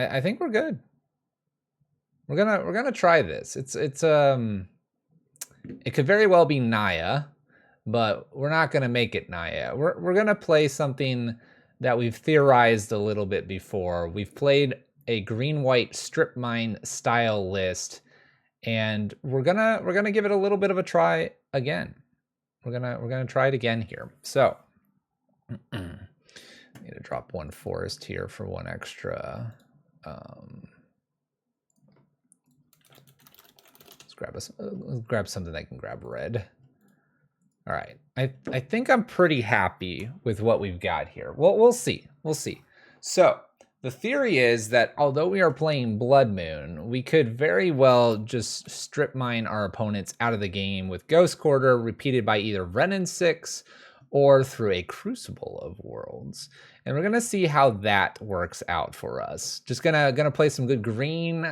I think we're good. We're gonna try this. It could very well be Naya, but we're not gonna make it Naya. We're gonna play something that we've theorized a little bit before. We've played a green-white strip mine style list, and we're gonna give it a little bit of a try again. We're gonna try it again here. So I need to drop one forest here for one extra. Let's grab something that can grab red. All right, I think I'm pretty happy with what we've got here. Well, we'll see. We'll see. So the theory is that although we are playing Blood Moon, we could very well just strip mine our opponents out of the game with Ghost Quarter repeated by either Renin 6 or through a Crucible of Worlds. And we're gonna see how that works out for us. Just gonna play some good green,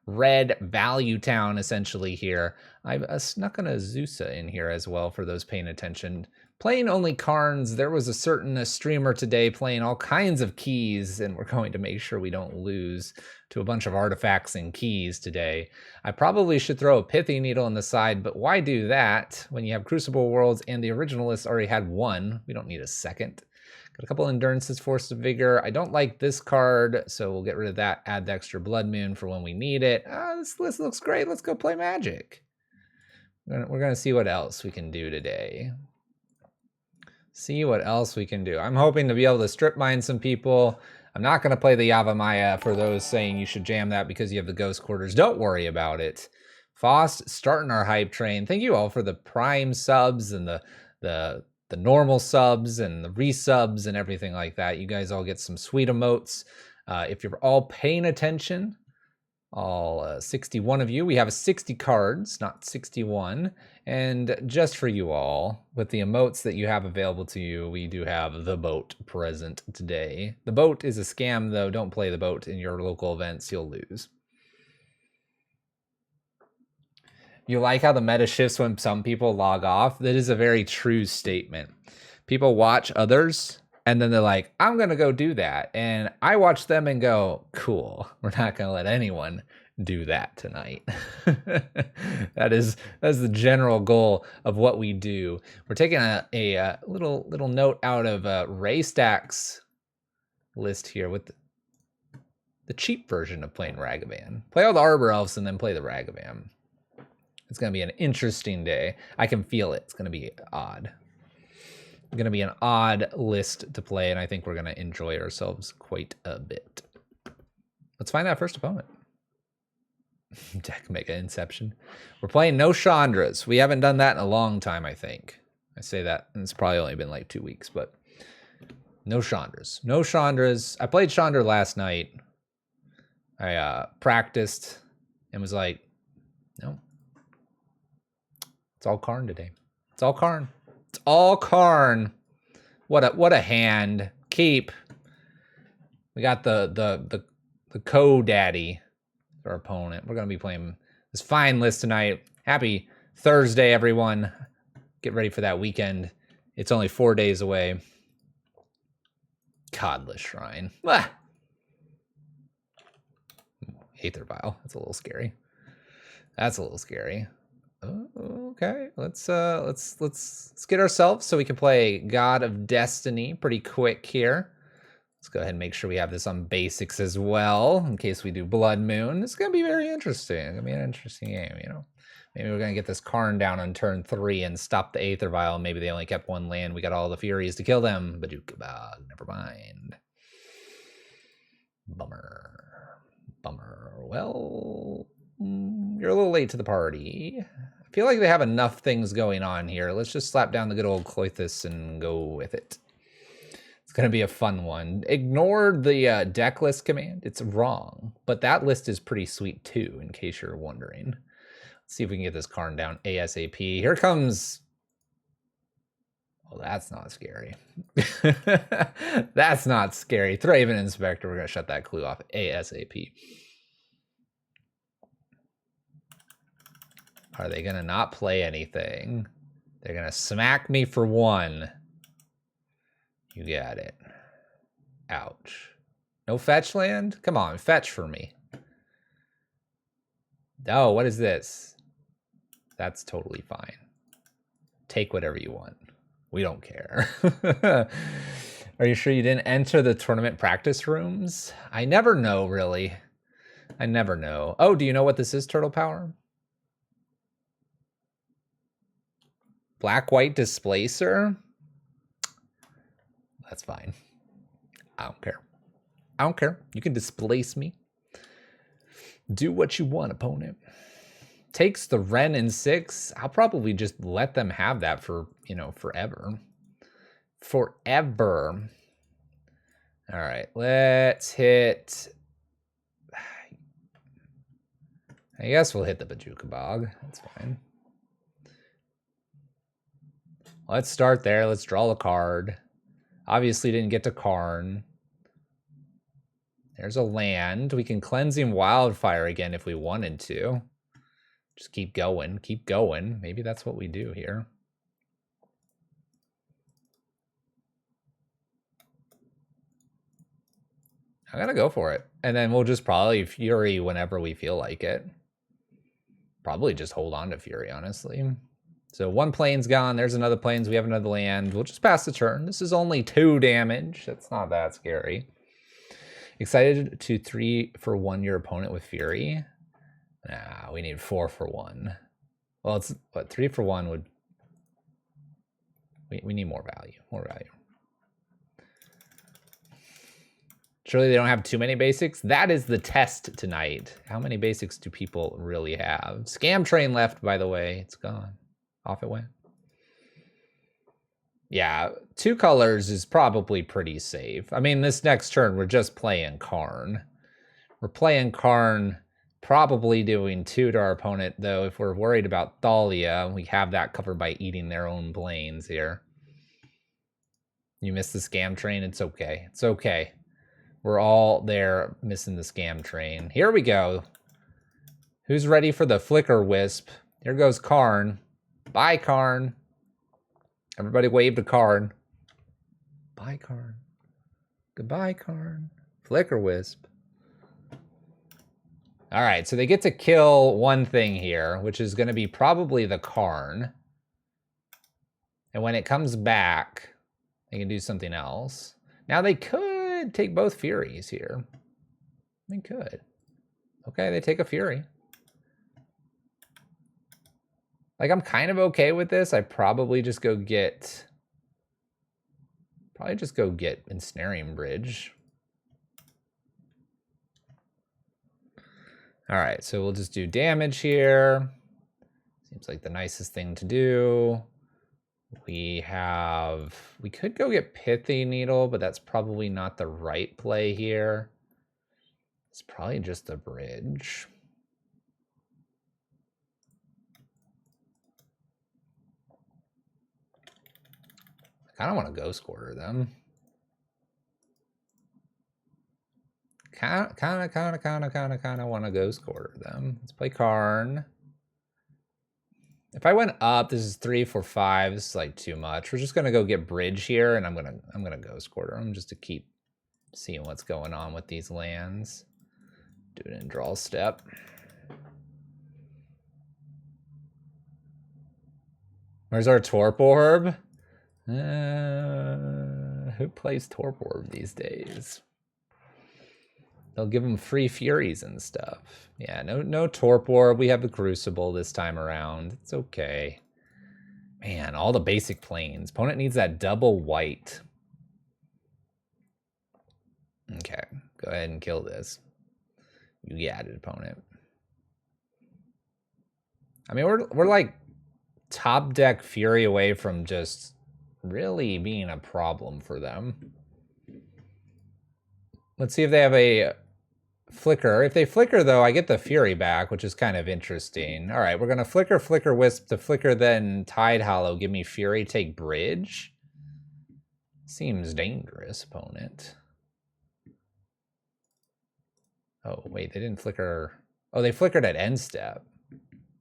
red value town essentially here. I've snuck an Azusa in here as well for those paying attention. Playing only Karns, there was a certain streamer today playing all kinds of keys, and we're going to make sure we don't lose to a bunch of artifacts and keys today. I probably should throw a Pithy Needle on the side, but why do that when you have Crucible Worlds and the originalist already had one? We don't need a second. Got a couple Endurances, Force of Vigor. I don't like this card, so we'll get rid of that. Add the extra Blood Moon for when we need it. This list looks great. Let's go play Magic. We're gonna see what else we can do today. See what else we can do. I'm hoping to be able to strip mine some people. I'm not gonna play the Yavimaya for those saying you should jam that because you have the Ghost Quarters. Don't worry about it. Fost starting our hype train. Thank you all for the Prime subs and the normal subs and the resubs and everything like that. You guys all get some sweet emotes. If you're all paying attention, all 61 of you, we have 60 cards, not 61. And just for you all, with the emotes that you have available to you, we do have the boat present today. The boat is a scam, though. Don't play the boat in your local events. You'll lose. You like how the meta shifts when some people log off? That is a very true statement. People watch others, and then they're like, I'm going to go do that. And I watch them and go, cool. We're not going to let anyone do that tonight. That's the general goal of what we do. We're taking a little note out of Raystack's list here with the cheap version of playing Ragavan. Play all the Arbor Elves and then play the Ragavan. It's going to be an interesting day. I can feel it. It's going to be odd. It's going to be an odd list to play, and I think we're going to enjoy ourselves quite a bit. Let's find that first opponent. Deck Mega Inception. We're playing no Chandras. We haven't done that in a long time, I think. I say that, and it's probably only been like 2 weeks, but no Chandras. No Chandras. I played Chandra last night. I practiced and was like, no. It's all Karn today. It's all Karn. It's all Karn. What a hand. Keep. We got the co-daddy for our opponent. We're gonna be playing this fine list tonight. Happy Thursday, everyone. Get ready for that weekend. It's only 4 days away. Godless Shrine. Ah. Aether Vial. That's a little scary. That's a little scary. Okay, let's get ourselves so we can play God of Destiny pretty quick here. Let's go ahead and make sure we have this on basics as well in case we do Blood Moon. It's gonna be very interesting. It's gonna be an interesting game, you know. Maybe we're gonna get this Karn down on turn 3 and stop the Aether Vial. Maybe they only kept one land. We got all the Furies to kill them. Badooka, never mind. Bummer. Well, you're a little late to the party. I feel like they have enough things going on here. Let's just slap down the good old Cloithus and go with it. It's going to be a fun one. Ignore the deck list command. It's wrong. But that list is pretty sweet too, in case you're wondering. Let's see if we can get this Karn down ASAP. Here comes... Oh, that's not scary. That's not scary. Thraven Inspector. We're going to shut that clue off ASAP. Are they going to not play anything? They're going to smack me for 1. You got it. Ouch. No fetch land? Come on, fetch for me. Oh, what is this? That's totally fine. Take whatever you want. We don't care. Are you sure you didn't enter the tournament practice rooms? I never know, really. I never know. Oh, do you know what this is, Turtle Power? Black-white displacer? That's fine. I don't care. I don't care. You can displace me. Do what you want, opponent. Takes the Ren in 6. I'll probably just let them have that for, you know, forever. Forever. All right, let's hit... I guess we'll hit the Bajuka Bog. That's fine. Let's start there. Let's draw a card. Obviously didn't get to Karn. There's a land. We can Cleansing Wildfire again if we wanted to. Just keep going. Keep going. Maybe that's what we do here. I'm gonna go for it. And then we'll just probably Fury whenever we feel like it. Probably just hold on to Fury, honestly. So one plane's gone. There's another planes. We have another land. We'll just pass the turn. This is only 2 damage. That's not that scary. Excited to 3 for 1 your opponent with Fury. Nah, we need 4 for 1. Well, it's what 3 for 1 would. We need more value. More value. Surely they don't have too many basics. That is the test tonight. How many basics do people really have? Scam Train left, by the way. It's gone. Off it went. Yeah, 2 colors is probably pretty safe. I mean, this next turn, we're just playing Karn. We're playing Karn, probably doing 2 to our opponent, though. If we're worried about Thalia, we have that covered by eating their own planes here. You missed the Scam Train. It's okay. It's okay. We're all there missing the Scam Train. Here we go. Who's ready for the Flicker Wisp? Here goes Karn. Bye, Karn. Everybody wave to Karn. Bye, Karn. Goodbye, Karn. Flicker Wisp. All right, so they get to kill one thing here, which is going to be probably the Karn. And when it comes back, they can do something else. Now they could take both Furies here. They could. Okay, they take a Fury. Like, I'm kind of okay with this. I probably just go get... Ensnaring Bridge. All right, so we'll just do damage here. Seems like the nicest thing to do. We could go get Pithy Needle, but that's probably not the right play here. It's probably just a bridge. I don't want to Ghost Quarter them. Kind of want to Ghost Quarter them. Let's play Karn. If I went up, this is 3 for 5. This is like too much. We're just gonna go get bridge here, and I'm gonna Ghost Quarter them just to keep seeing what's going on with these lands. Do it in draw step. Where's our Torp Orb? Who plays Torp Orb these days? They'll give them free Furies and stuff. Yeah, no Torp Orb. We have the Crucible this time around. It's okay. Man, all the basic planes. Opponent needs that double white. Okay, go ahead and kill this. You got it, opponent. I mean, we're like top deck Fury away from just really being a problem for them. Let's see if they have a Flicker. If they Flicker, though, I get the Fury back, which is kind of interesting. All right, we're going to Flicker Wisp to Flicker, then Tide Hollow. Give me Fury, take Bridge. Seems dangerous, opponent. Oh, wait, they didn't Flicker. Oh, they Flickered at end step.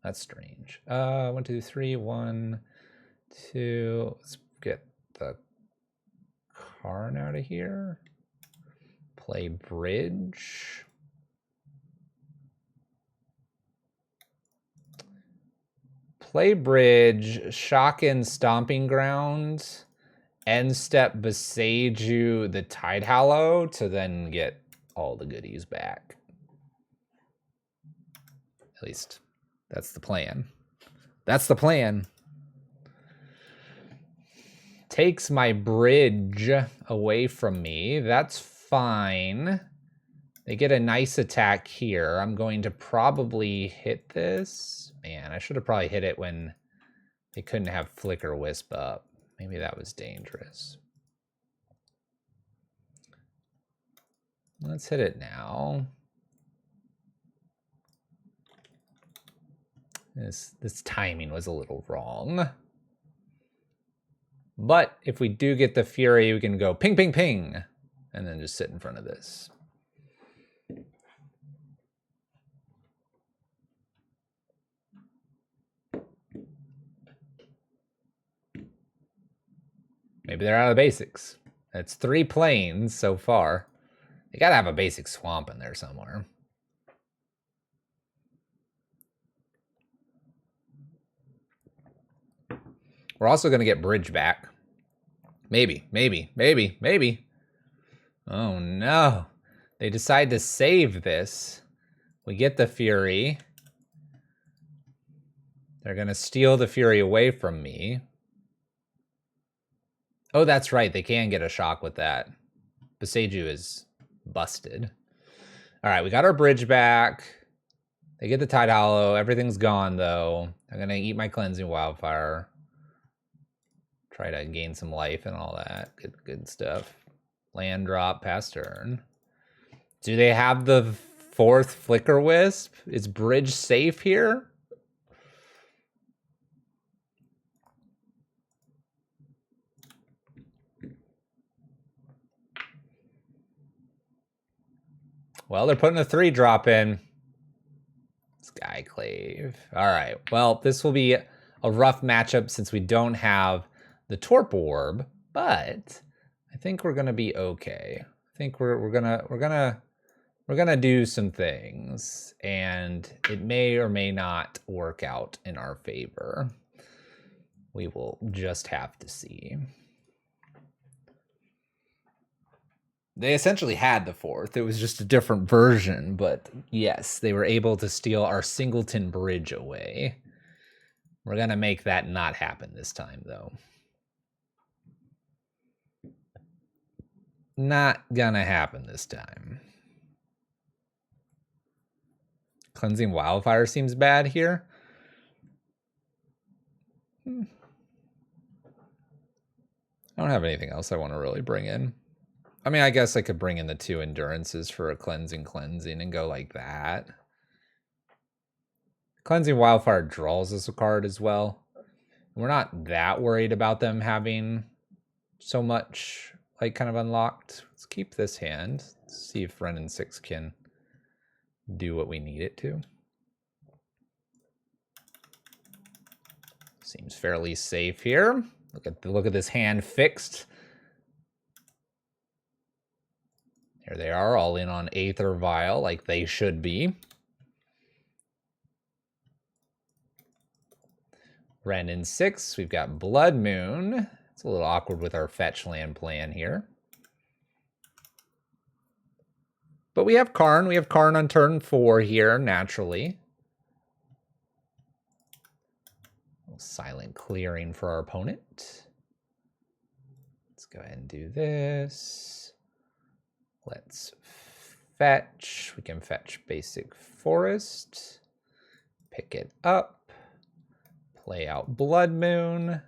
That's strange. 1, 2, 3, 1, 2. Let's get the Karn out of here. Play bridge. Play bridge, shock in Stomping Ground, end step Beseiju the Tide Hallow to then get all the goodies back. At least that's the plan. That's the plan. Takes my bridge away from me. That's fine. They get a nice attack here. I'm going to probably hit this. Man, I should have probably hit it when they couldn't have Flicker Wisp up. Maybe that was dangerous. Let's hit it now. This timing was a little wrong. But if we do get the Fury, we can go ping, ping, ping, and then just sit in front of this. Maybe they're out of basics. That's 3 plains so far. They gotta have a basic swamp in there somewhere. We're also gonna get bridge back. Maybe, maybe, maybe, maybe. Oh no. They decide to save this. We get the Fury. They're gonna steal the Fury away from me. Oh, that's right. They can get a shock with that. Beseiju is busted. All right, we got our bridge back. They get the Tide Hallow. Everything's gone, though. I'm going to eat my Cleansing Wildfire. Try to gain some life and all that. Good stuff. Land drop past turn. Do they have the 4th Flicker Wisp? Is bridge safe here? Well, they're putting a 3-drop in. Skyclave. All right. Well, this will be a rough matchup since we don't have the Torp Orb, but I think we're gonna be okay. I think we're gonna do some things, and it may or may not work out in our favor. We will just have to see. They essentially had the 4th. It was just a different version, but yes, they were able to steal our Singleton Bridge away. We're gonna make that not happen this time, though. Not gonna happen this time. Cleansing Wildfire seems bad here. I don't have anything else I want to really bring in. I mean, I guess I could bring in the 2 endurances for a cleansing and go like that. Cleansing Wildfire draws us a card as well. We're not that worried about them having so much like kind of unlocked. Let's keep this hand. Let's see if Wrenn and 6 can do what we need it to. Seems fairly safe here. Look at this hand fixed. Here they are, all in on Aether Vial, like they should be. Wrenn in 6, we've got Blood Moon. It's a little awkward with our fetch land plan here. But we have Karn. We have Karn on turn 4 here, naturally. Silent clearing for our opponent. Let's go ahead and do this. Let's fetch. We can fetch basic forest. Pick it up. Play out Blood Moon.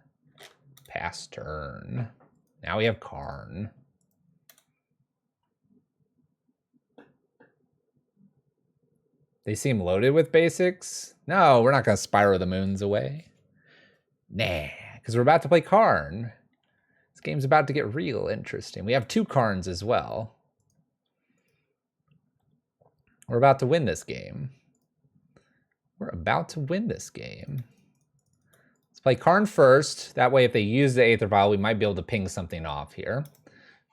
Pass turn. Now we have Karn. They seem loaded with basics. No, we're not going to Spiral the Moons away. Nah, because we're about to play Karn. This game's about to get real interesting. We have 2 Karns as well. We're about to win this game. We're about to win this game. Let's play Karn first. That way, if they use the Aether Vial, we might be able to ping something off here.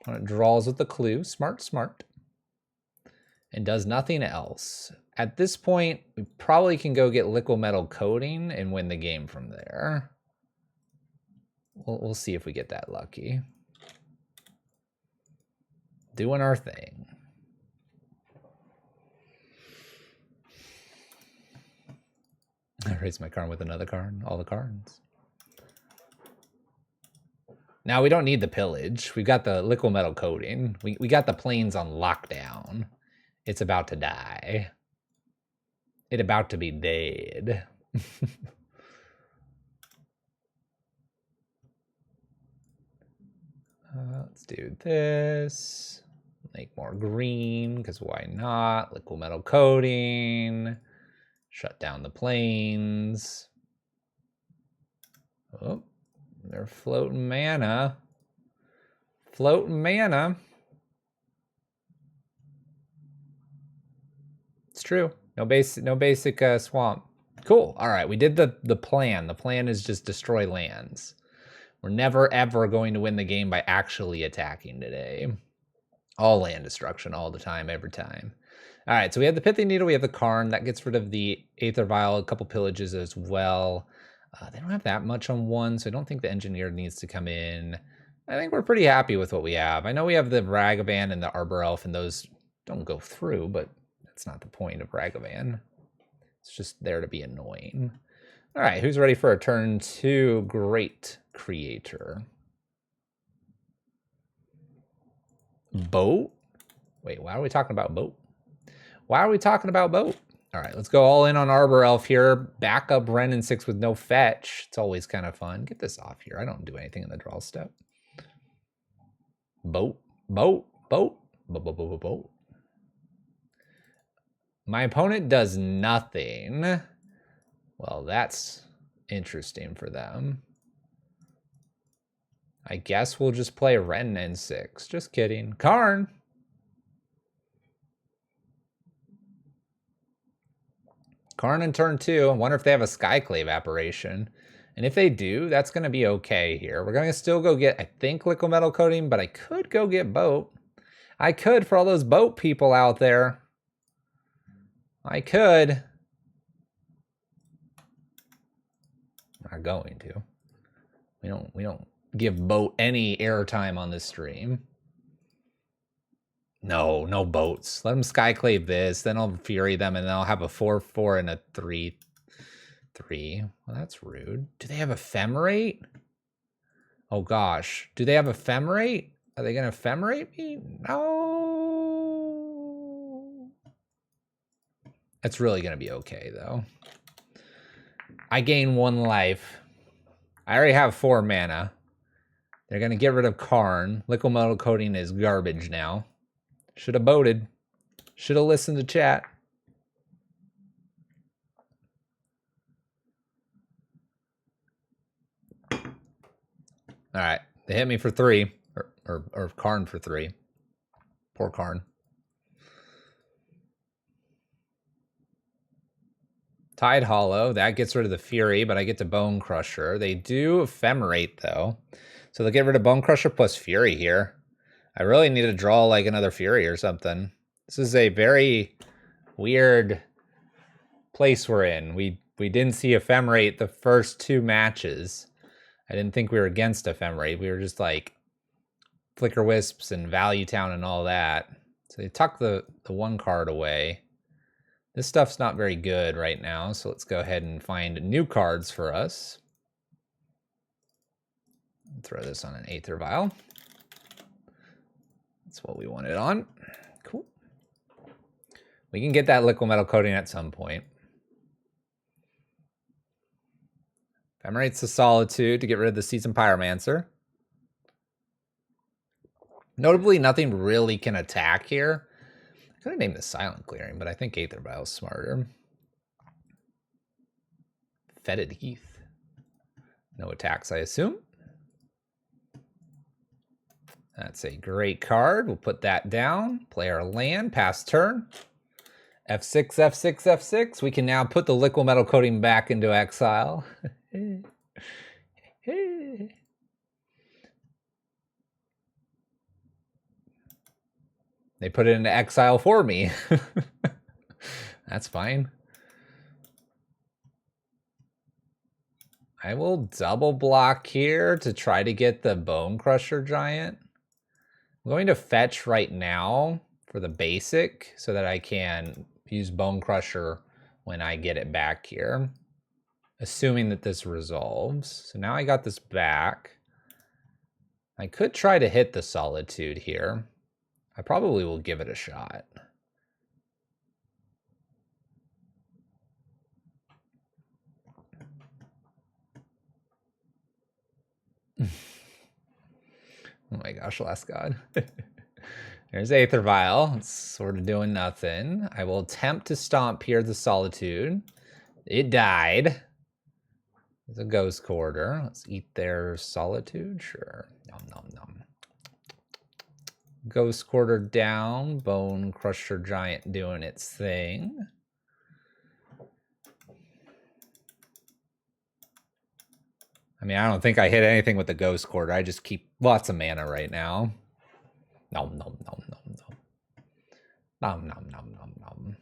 Opponent draws with the clue. Smart, smart. and does nothing else. At this point, we probably can go get liquid metal coating and win the game from there. We'll see if we get that lucky. Doing our thing. I raised my card with another card. All the cards. Now we don't need the pillage. We've got the liquid metal coating. We got the plains on lockdown. It's about to die. It about to be dead. Let's do this. Make more green, because why not? Liquid metal coating. Shut down the plains. Oh, they're floating mana. Floating mana. It's true. No basic swamp. Cool. All right, we did the plan. The plan is just destroy lands. We're never, ever going to win the game by actually attacking today. All land destruction all the time, every time. All right, so we have the Pithy Needle, we have the Karn. That gets rid of the Aether Vial, a couple pillages as well. They don't have that much on one, so I don't think the Engineer needs to come in. I think we're pretty happy with what we have. I know we have the Ragavan and the Arbor Elf, and those don't go through, but that's not the point of Ragavan. It's just there to be annoying. All right, who's ready for a turn 2? Great Creator. Boat? Wait, why are we talking about boat? Why are we talking about boat? All right, let's go all in on Arbor Elf here. Back up Ren and 6 with no fetch. It's always kind of fun. Get this off here. I don't do anything in the draw step. Boat, boat, boat, boat, boat, boat, boat. My opponent does nothing. Well, that's interesting for them. I guess we'll just play Ren and 6. Just kidding. Karn. Karn in turn 2. I wonder if they have a Skyclave apparition. And if they do, that's going to be okay here. We're going to still go get, I think, liquid metal coating, but I could go get boat. I could for all those boat people out there. I could. I'm not going to. We don't give boat any airtime on this stream. No boats. Let them Skyclave this, then I'll Fury them, and then I'll have a 4/4 and a 3/3. Well, that's rude. Do they have Ephemerate? Oh gosh. Do they have Ephemerate? Are they gonna Ephemerate me? No. It's really gonna be okay though. I gain 1 life. I already have 4 mana. They're gonna get rid of Karn. Liquid metal coating is garbage now. Should have boated. Should have listened to chat. All right, they hit me for 3, or Karn for 3. Poor Karn. Tide Hollow, that gets rid of the Fury, but I get to Bone Crusher. They do Ephemerate though, so they'll get rid of Bone Crusher plus Fury here. I really need to draw like another Fury or something. This is a very weird place we're in. We didn't see Ephemerate the first 2 matches. I didn't think we were against Ephemerate. We were just like Flicker Wisps and Value Town and all that. So they tuck the 1 card away. This stuff's not very good right now, so let's go ahead and find new cards for us. Throw this on an Aether Vial. That's what we wanted on. Cool. We can get that liquid metal coating at some point. Ephemerate's the Solitude to get rid of the Seasoned Pyromancer. Notably, nothing really can attack here. I could have named this Silent Clearing, but I think Aether Vial is smarter. Fetid Heath. No attacks, I assume. That's a great card. We'll put that down. Play our land, pass turn. F6, F6, F6. We can now put the liquid metal coating back into exile. They put it into exile for me. That's fine. I will double block here to try to get the Bone Crusher Giant. I'm going to fetch right now for the basic so that I can use Bone Crusher when I get it back here, assuming that this resolves. So now I got this back. I could try to hit the Solitude here. I probably will give it a shot. Oh my gosh, last god. There's Aether Vial. It's sort of doing nothing. I will attempt to stomp here the Solitude. It died. There's a Ghost Quarter. Let's eat their Solitude. Sure. Nom nom nom. Ghost Quarter down. Bone Crusher Giant doing its thing. I mean, I don't think I hit anything with the Ghost Quarter. I just keep lots of mana right now. Nom nom nom nom nom. Nom nom nom nom nom.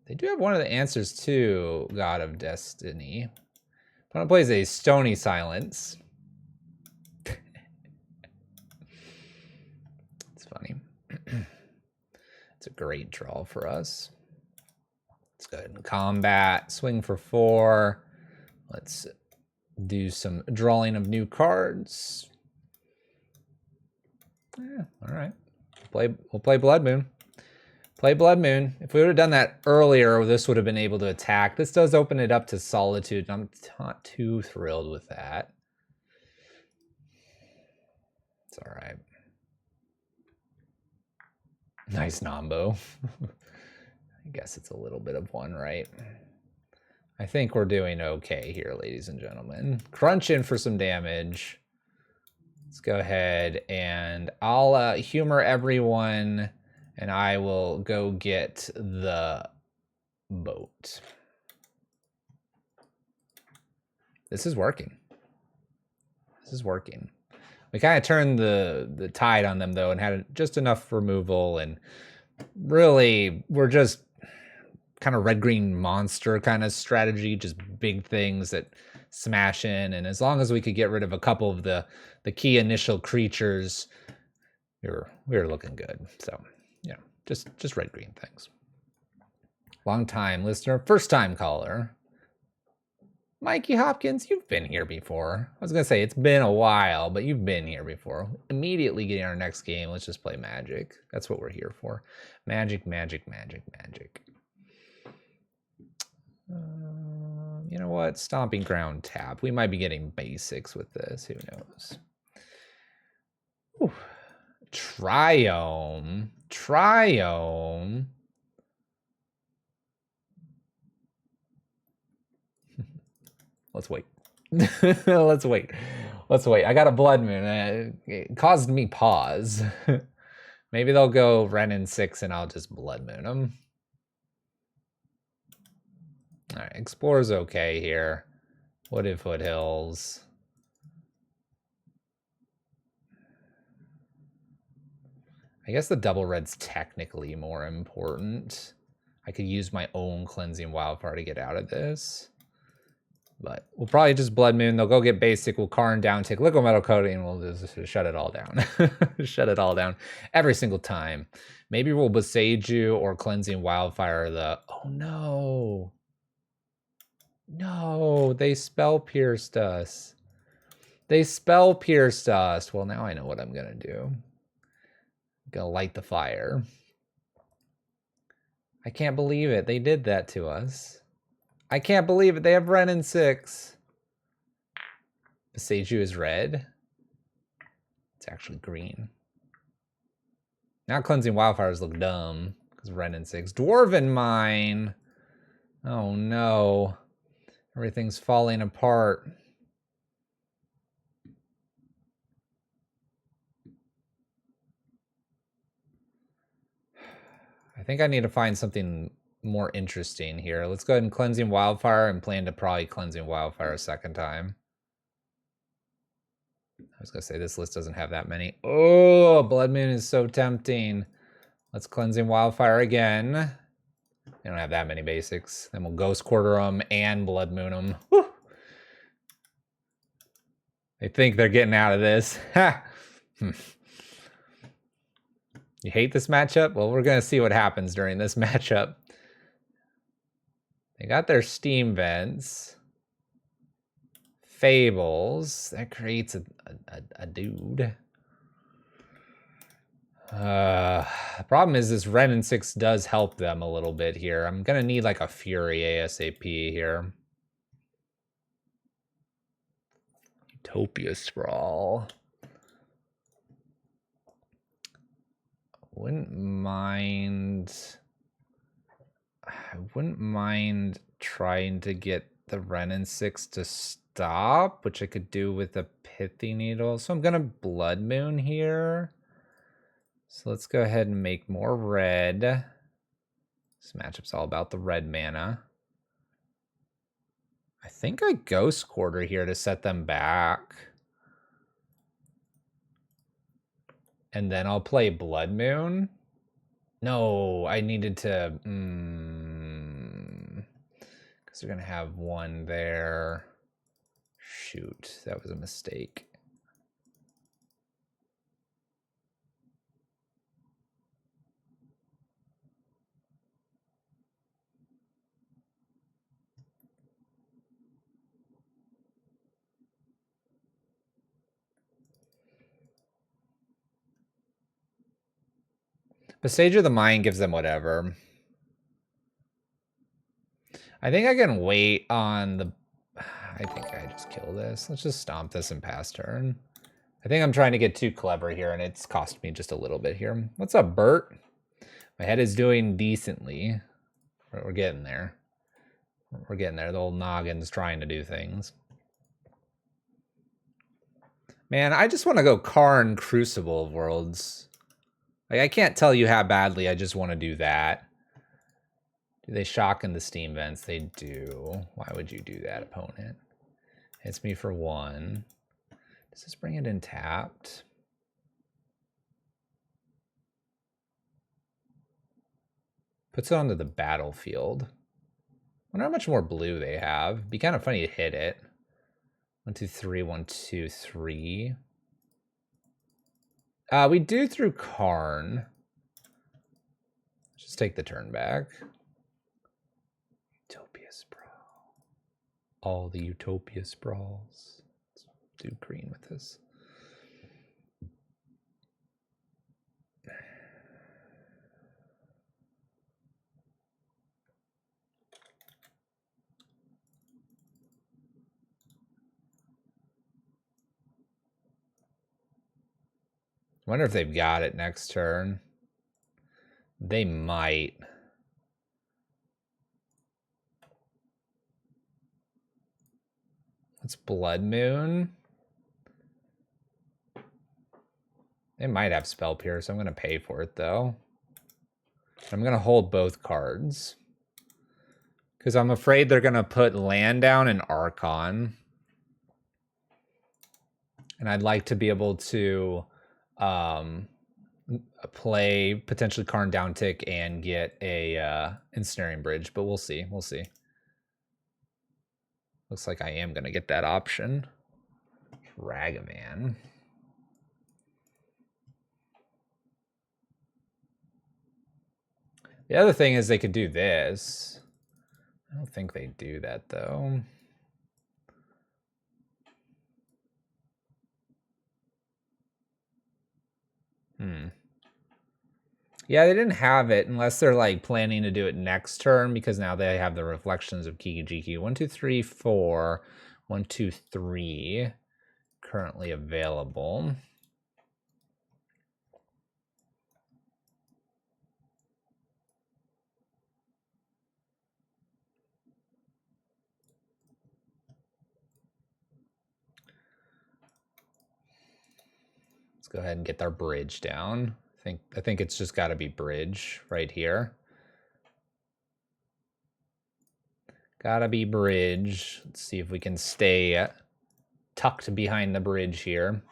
They do have one of the answers to God of Destiny. Opponent plays a Stony Silence. It's funny. It's a great draw for us. Let's go ahead and combat. Swing for 4. Let's do some drawing of new cards. Yeah, all right. We'll play Blood Moon. Play Blood Moon. If we would have done that earlier, this would have been able to attack. This does open it up to Solitude, and I'm not too thrilled with that. It's all right. Nice Nombo. I guess it's a little bit of one, right? I think we're doing okay here, ladies and gentlemen. Crunch in for some damage. Let's go ahead and I'll humor everyone, and I will go get the boat. This is working. This is working. We kind of turned the tide on them, though, and had just enough removal, and really, we're just kind of red-green monster kind of strategy, just big things that smash in, and as long as we could get rid of a couple of the key initial creatures, we were looking good. So, yeah, just red-green things. Long-time listener, first-time caller. Mikey Hopkins, you've been here before. I was going to say, it's been a while, but you've been here before. Immediately getting our next game, let's just play Magic. That's what we're here for. Magic, magic, magic, magic. You know what? Stomping Ground tap. We might be getting basics with this. Who knows? Ooh. Triome. Triome. Let's wait. Let's wait. Let's wait. I got a Blood Moon. It caused me pause. Maybe they'll go Ren and 6 and I'll just Blood Moon them. All right, Explorer's okay here. Wooded Foothills. I guess the double red's technically more important. I could use my own Cleansing Wildfire to get out of this. But we'll probably just Blood Moon. They'll go get basic. We'll Karn down, take Liquid Metal Coating, and we'll just shut it all down. Shut it all down every single time. Maybe we'll Boseiju or Cleansing Wildfire the... Oh, no. No, they spell pierced us. They spell pierced us. Well, now I know what I'm going to do. I'm going to light the fire. I can't believe it. They did that to us. I can't believe it. They have Ren and 6. Boseiju is red. It's actually green. Now Cleansing Wildfires look dumb because Ren and 6. Dwarven Mine. Oh no. Everything's falling apart. I think I need to find something more interesting here. Let's go ahead and Cleansing Wildfire and plan to probably Cleansing Wildfire a second time. was gonna say this list doesn't have that many. Oh, Blood Moon is so tempting. Let's Cleansing Wildfire again. They don't have that many basics. Then we'll Ghost Quarter them and Blood Moon them. Woo! They think they're getting out of this. Ha! You hate this matchup? Well, we're gonna see what happens during this matchup. They got their Steam Vents. Fables. That creates a dude. The problem is this Ren and 6 does help them a little bit here. I'm gonna need like a Fury ASAP here. Utopia Sprawl. I wouldn't mind trying to get the Ren and 6 to stop, which I could do with a Pithy Needle. So I'm gonna Blood Moon here. So let's go ahead and make more red. This matchup's all about the red mana. I think I Ghost Quarter here to set them back. And then I'll play Blood Moon. No, I needed to... because they're going to have one there. Shoot, that was a mistake. But Sage of the Mind gives them whatever. I think I can wait on the... I think I just kill this. Let's just stomp this and pass turn. I think I'm trying to get too clever here, and it's cost me just a little bit here. What's up, Bert? My head is doing decently. We're getting there. We're getting there. The old noggin's trying to do things. Man, I just want to go Karn Crucible of Worlds. Like, I can't tell you how badly I just want to do that. Do they shock in the Steam Vents? They do. Why would you do that, opponent? Hits me for 1. Does this bring it in tapped? Puts it onto the battlefield. Wonder how much more blue they have. It'd be kind of funny to hit it. 1, 2, 3, 1, 2, 3. We do through Karn. Just take the turn back. Utopia Sprawl. All the Utopia Sprawls. Let's do green with this. Wonder if they've got it next turn. They might. It's Blood Moon. They might have Spell Pierce. I'm going to pay for it, though. I'm going to hold both cards. Because I'm afraid they're going to put land down and Archon. And I'd like to be able to play potentially Karn downtick and get a Ensnaring Bridge. But we'll see. We'll see. Looks like I am going to get that option. Ragavan. The other thing is they could do this. I don't think they do that, though. Yeah, they didn't have it unless they're like planning to do it next turn because now they have the reflections of Kiki Jiki. 1, 2, 3, 4. 1, 2, 3 currently available. Let's go ahead and get our bridge down. I think it's just got to be bridge right here. Gotta be bridge. Let's see if we can stay tucked behind the bridge here.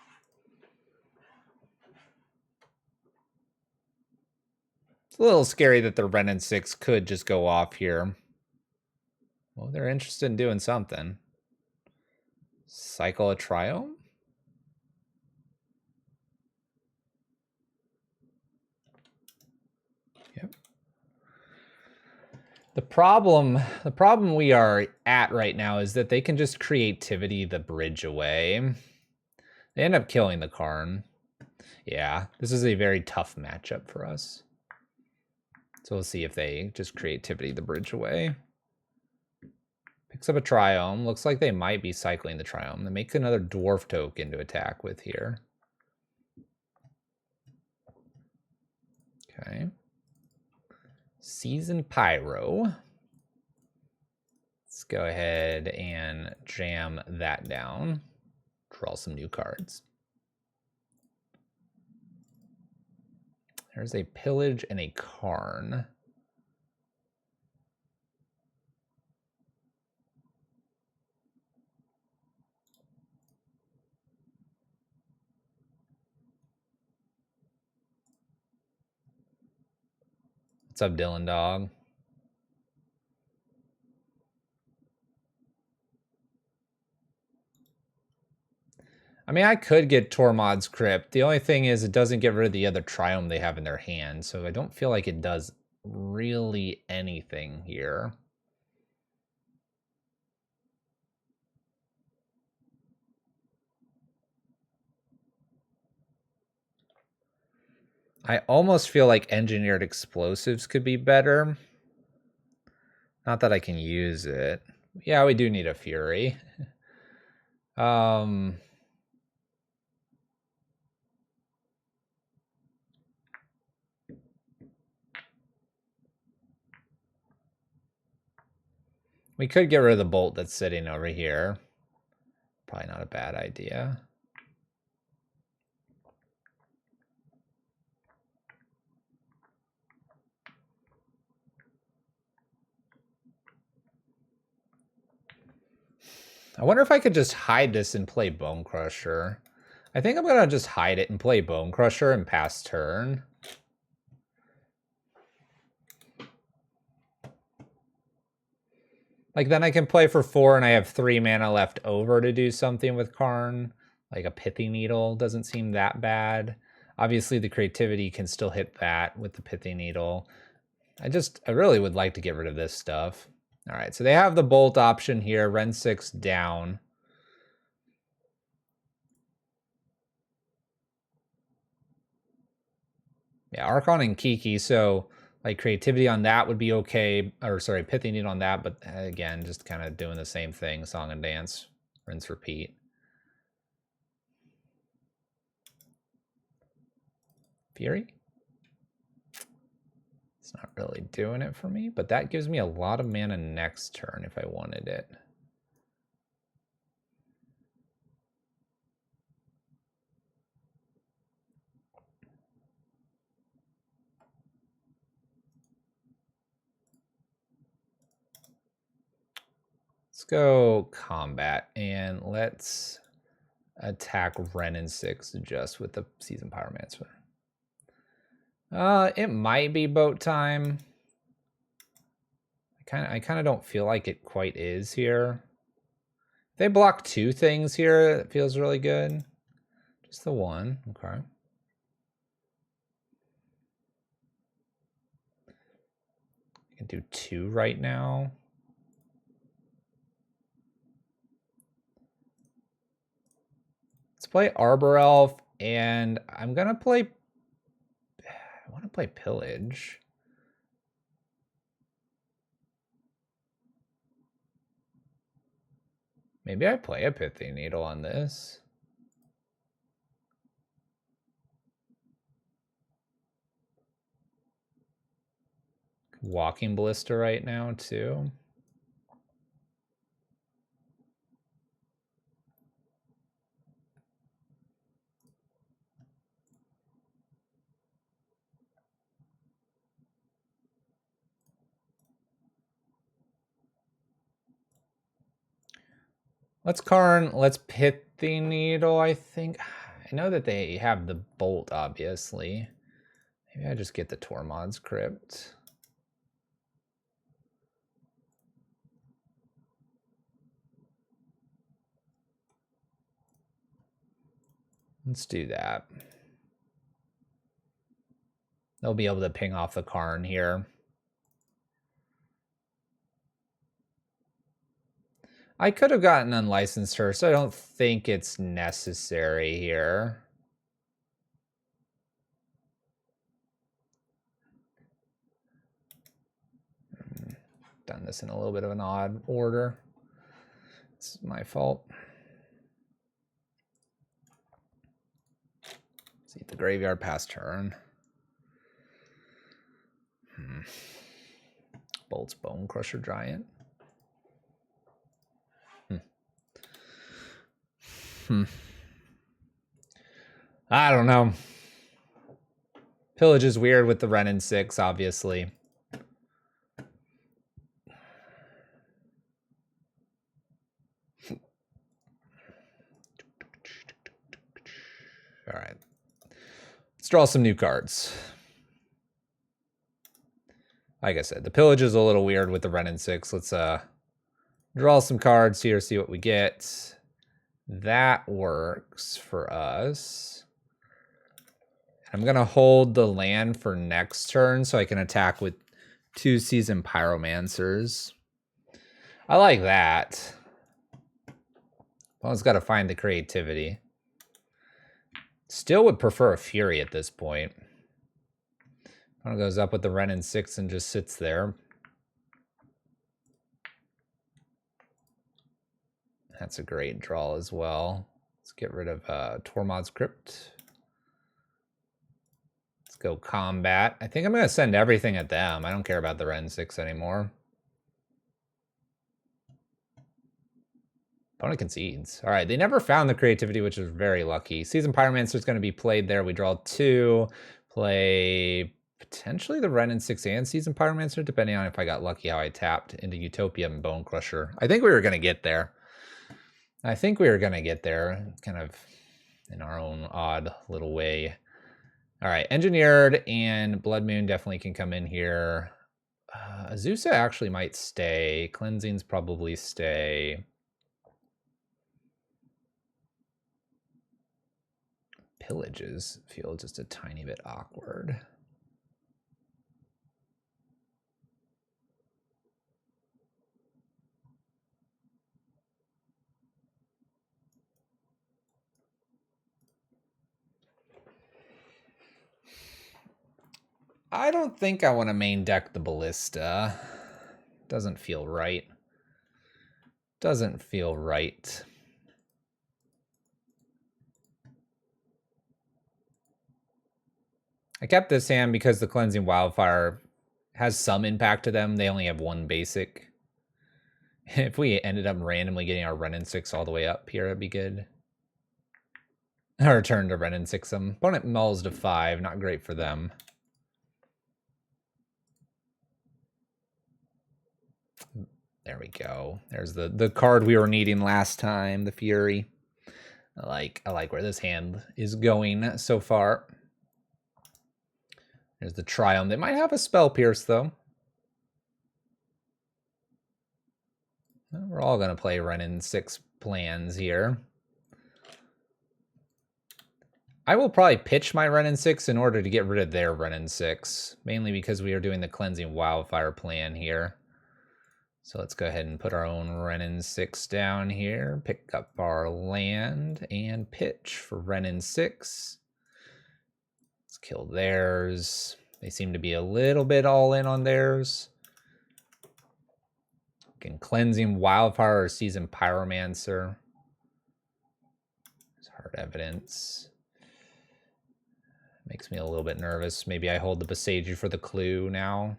a little scary that the Ren and 6 could just go off here. Well, they're interested in doing something. Cycle a Triome? Yep. The problem we are at right now is that they can just creativity the bridge away. They end up killing the Karn. Yeah, this is a very tough matchup for us. So we'll see if they just creativity the bridge away. Picks up a Triome. Looks like they might be cycling the Triome. They make another Dwarf token to attack with here. Okay. Season Pyro. Let's go ahead and jam that down. Draw some new cards. There's a Pillage and a Karn. What's up, Dylan Dog? I mean, I could get Tormod's Crypt. The only thing is it doesn't get rid of the other Triome they have in their hand, so I don't feel like it does really anything here. I almost feel like Engineered Explosives could be better. Not that I can use it. Yeah, we do need a Fury. We could get rid of the bolt that's sitting over here. Probably not a bad idea. I wonder if I could just hide this and play Bone Crusher. I think I'm going to just hide it and play Bone Crusher and pass turn. Like, then I can play for 4 and I have 3 mana left over to do something with Karn. Like a Pithy Needle doesn't seem that bad. Obviously, the creativity can still hit that with the Pithy Needle. I really would like to get rid of this stuff. All right, so they have the bolt option here. Ren 6 down. Yeah, Archon and Kiki, so like creativity on that would be okay. Or sorry, Pithy Needle on that, but again, just kind of doing the same thing. Song and Dance, rinse, repeat. Fury? It's not really doing it for me, but that gives me a lot of mana next turn if I wanted it. Let's go combat and let's attack Ren and 6 just with the Season Pyromancer. It might be boat time. I kind of don't feel like it quite is here. If they block 2 things here, it feels really good. Just the 1, okay. I can do 2 right now. Let's play Arbor Elf, and I'm gonna play. I want to play Pillage. Maybe I play a Pithy Needle on this. Walking Ballista right now, too. Let's Karn, let's Pithy Needle, I think. I know that they have the bolt, obviously. Maybe I just get the Tormod's Crypt. Let's do that. They'll be able to ping off the Karn here. I could have gotten unlicensed her, so I don't think it's necessary here. Done this in a little bit of an odd order. It's my fault. See the graveyard pass turn. Bolt's Bone Crusher Giant. I don't know. Pillage is weird with the Renin 6, obviously. All right. Let's draw some new cards. Like I said, the Pillage is a little weird with the Renin 6. Let's draw some cards here, see what we get. That works for us. I'm going to hold the land for next turn so I can attack with 2 Seasoned Pyromancers. I like that. Opponent's got to find the creativity. Still would prefer a Fury at this point. Opponent goes up with the Renin 6 and just sits there. That's a great draw as well. Let's get rid of Tormod's Crypt. Let's go combat. I think I'm going to send everything at them. I don't care about the Ren 6 anymore. Opponent concedes. All right, they never found the creativity, which is very lucky. Seasoned Pyromancer is going to be played there. We draw 2. Play potentially the Ren 6 and Seasoned Pyromancer, depending on if I got lucky how I tapped into Utopia and Bone Crusher. I think we were going to get there. Kind of in our own odd little way. All right, Engineered and Blood Moon definitely can come in here. Azusa actually might stay. Cleansings probably stay. Pillages feel just a tiny bit awkward. I don't think I want to main deck the Ballista. Doesn't feel right. Doesn't feel right. I kept this hand because the Cleansing Wildfire has some impact to them. They only have 1 basic. If we ended up randomly getting our Renin 6 all the way up here, it'd be good. Our turn to Renin 6 them. Opponent mulls to 5, not great for them. There we go. There's the card we were needing last time, the Fury. I like where this hand is going so far. There's the Triumph. They might have a Spell Pierce, though. We're all going to play Renin 6 plans here. I will probably pitch my Renin 6 in order to get rid of their Renin 6, mainly because we are doing the Cleansing Wildfire plan here. So let's go ahead and put our own Renin 6 down here, pick up our land, and pitch for Renin 6. Let's kill theirs. They seem to be a little bit all in on theirs. Can Cleansing Wildfire or Seasoned Pyromancer. It's hard evidence. Makes me a little bit nervous. Maybe I hold the Boseiju for the clue now.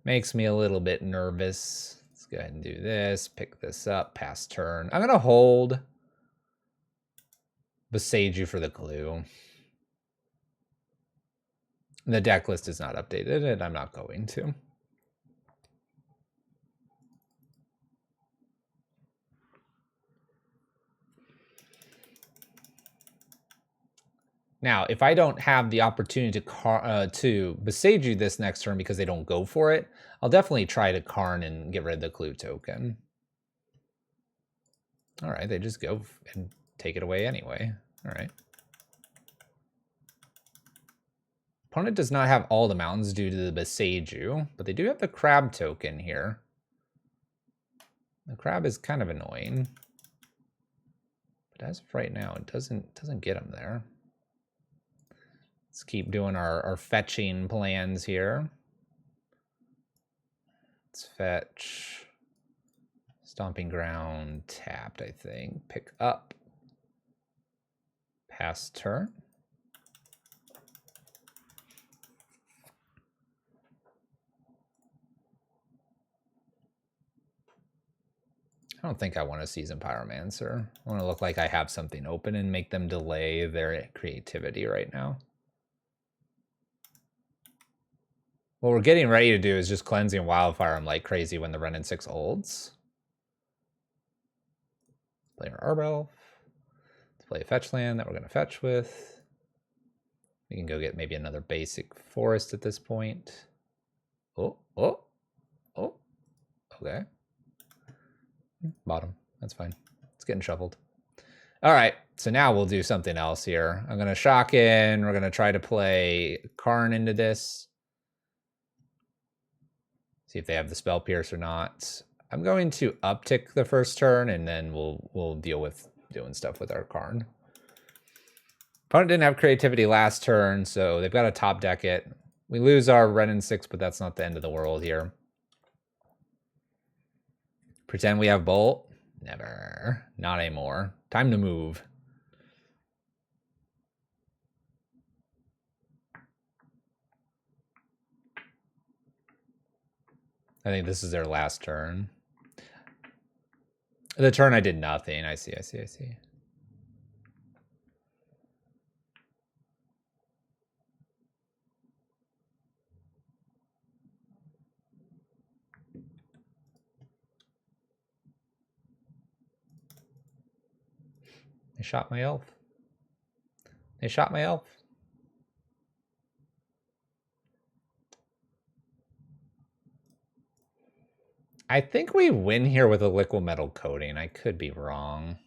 Makes me a little bit nervous. Let's go ahead and do this. Pick this up. Pass turn. I'm going to hold Boseiju for the clue. The deck list is not updated, and I'm not going to. Now, if I don't have the opportunity to Boseiju this next turn because they don't go for it, I'll definitely try to Karn and get rid of the clue token. All right, they just go and take it away anyway. All right. Opponent does not have all the mountains due to the Boseiju, but they do have the crab token here. The crab is kind of annoying. But as of right now, it doesn't get them there. Let's keep doing our fetching plans here. Let's fetch. Stomping Ground tapped, I think. Pick up. Pass turn. I don't think I want to Season Pyromancer. I want to look like I have something open and make them delay their creativity right now. What we're getting ready to do is just Cleansing Wildfire them like crazy when the Renin 6 holds. Play our Arbelf. Let's play a fetch land that we're going to fetch with. We can go get maybe another basic forest at this point. Oh. Okay. Bottom. That's fine. It's getting shuffled. All right. So now we'll do something else here. I'm going to shock in. We're going to try to play Karn into this. See if they have the Spell Pierce or not. I'm going to uptick the first turn, and then we'll deal with doing stuff with our Karn. Opponent didn't have creativity last turn, so they've got to top deck it. We lose our Renin 6, but that's not the end of the world here. Pretend we have Bolt? Never. Not anymore. Time to move. I think this is their last turn. The turn I did nothing. I see. They shot my elf. I think we win here with a liquid metal coating. I could be wrong.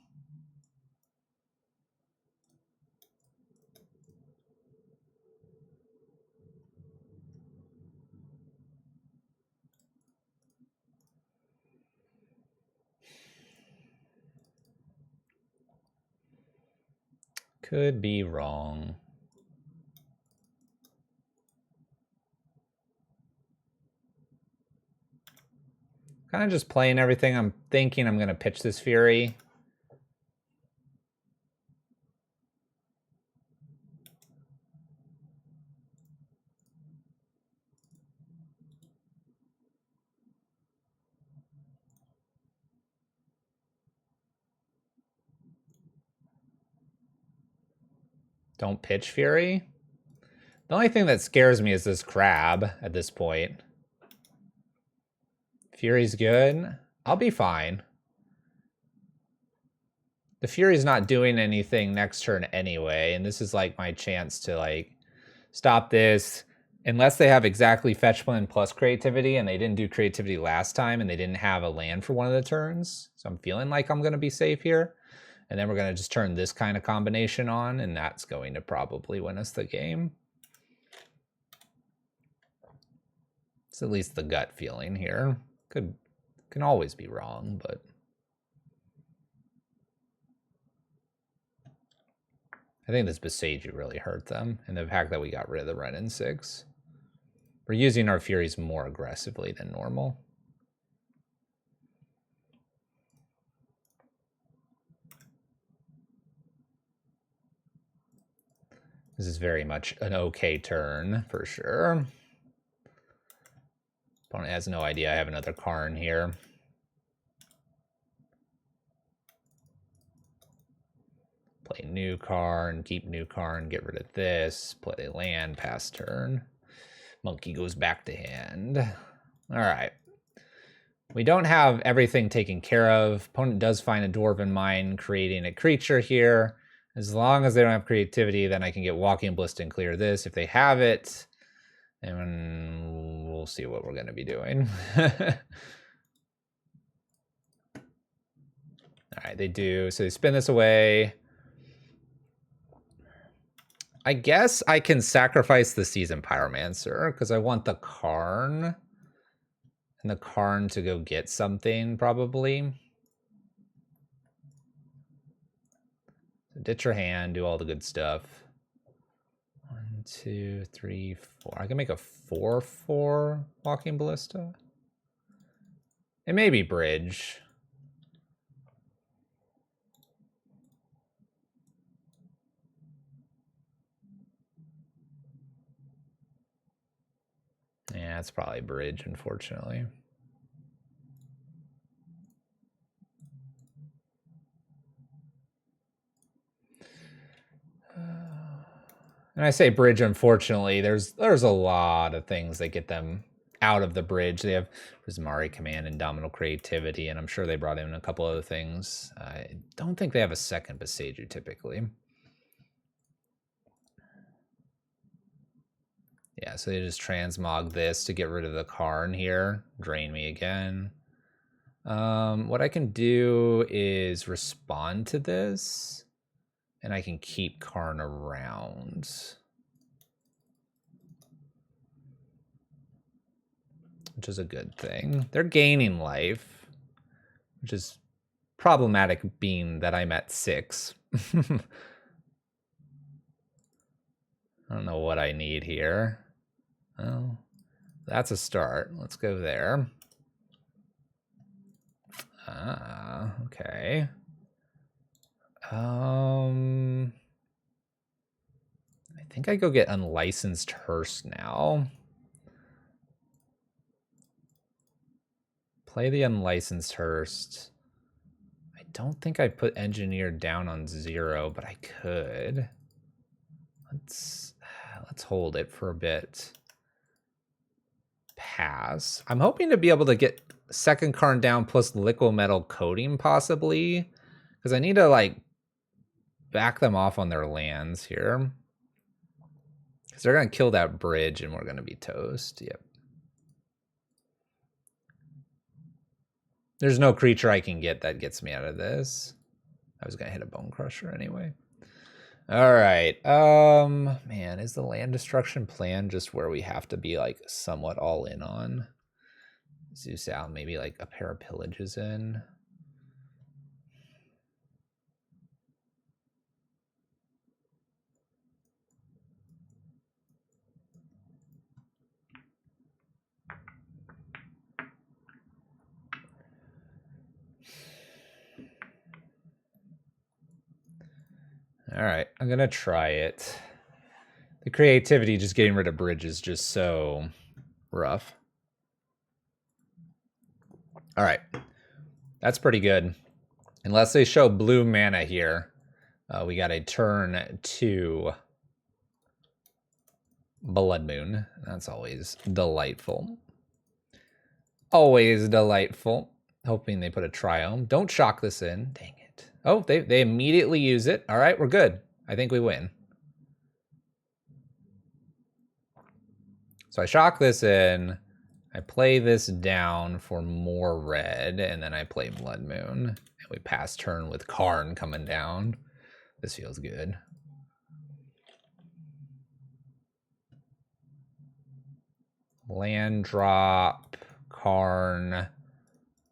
Could be wrong. Kind of just playing everything. I'm thinking I'm going to pitch this Fury. Don't pitch Fury. The only thing that scares me is this crab at this point. Fury's good. I'll be fine. The Fury's not doing anything next turn anyway, and this is like my chance to like stop this. Unless they have exactly fetch land plus creativity, and they didn't do creativity last time, and they didn't have a land for one of the turns. So I'm feeling like I'm going to be safe here. And then we're going to just turn this kind of combination on, and that's going to probably win us the game. It's at least the gut feeling here. Can always be wrong, but I think this Boseiju really hurt them, and the fact that we got rid of the Renin 6. We're using our Furies more aggressively than normal. This is very much an okay turn, for sure. Opponent has no idea I have another Karn here. Play new Karn, keep new Karn, get rid of this, play land, pass turn. Monkey goes back to hand. All right. We don't have everything taken care of. Opponent does find a Dwarven Mine, creating a creature here. As long as they don't have creativity, then I can get Walking Ballista and clear this. If they have it, then we'll see what we're going to be doing. All right, they do. So they spin this away. I guess I can sacrifice the Seasoned Pyromancer because I want the Karn. And the Karn to go get something, probably. So ditch your hand, do all the good stuff. 1, 2, 3, 4. I can make a 4/4 Walking Ballista. It may be bridge. Yeah, it's probably bridge, unfortunately. And I say bridge, unfortunately. There's a lot of things that get them out of the bridge. They have Rizmari Command and Dominal Creativity, and I'm sure they brought in a couple other things. I don't think they have a second Beseiju typically. Yeah, so they just transmog this to get rid of the Karn here. Drain me again. What I can do is respond to this, and I can keep Karn around. Which is a good thing. They're gaining life, which is problematic being that I'm at 6. I don't know what I need here. Well, that's a start. Let's go there. Ah, okay. I think I go get Unlicensed Hearse now. Play the Unlicensed Hearse. I don't think I put Engineer down on 0, but I could. Let's hold it for a bit. Pass. I'm hoping to be able to get second Karn down plus Liquimetal Coating possibly, because I need to like back them off on their lands here. Because they're going to kill that bridge and we're going to be toast. Yep. There's no creature I can get that gets me out of this. I was going to hit a Bone Crusher anyway. All right. Man, is the land destruction plan just where we have to be like somewhat all in on? Zeus out, maybe like a pair of pillages in. All right, I'm gonna try it. The creativity just getting rid of bridge is just so rough. All right, that's pretty good. Unless they show blue mana here, we got a turn 2 Blood Moon. That's always delightful. Always delightful. Hoping they put a Triome. Don't shock this in. Dang it. Oh, they immediately use it. All right, we're good. I think we win. So I shock this in. I play this down for more red, and then I play Blood Moon. And we pass turn with Karn coming down. This feels good. Land drop, Karn,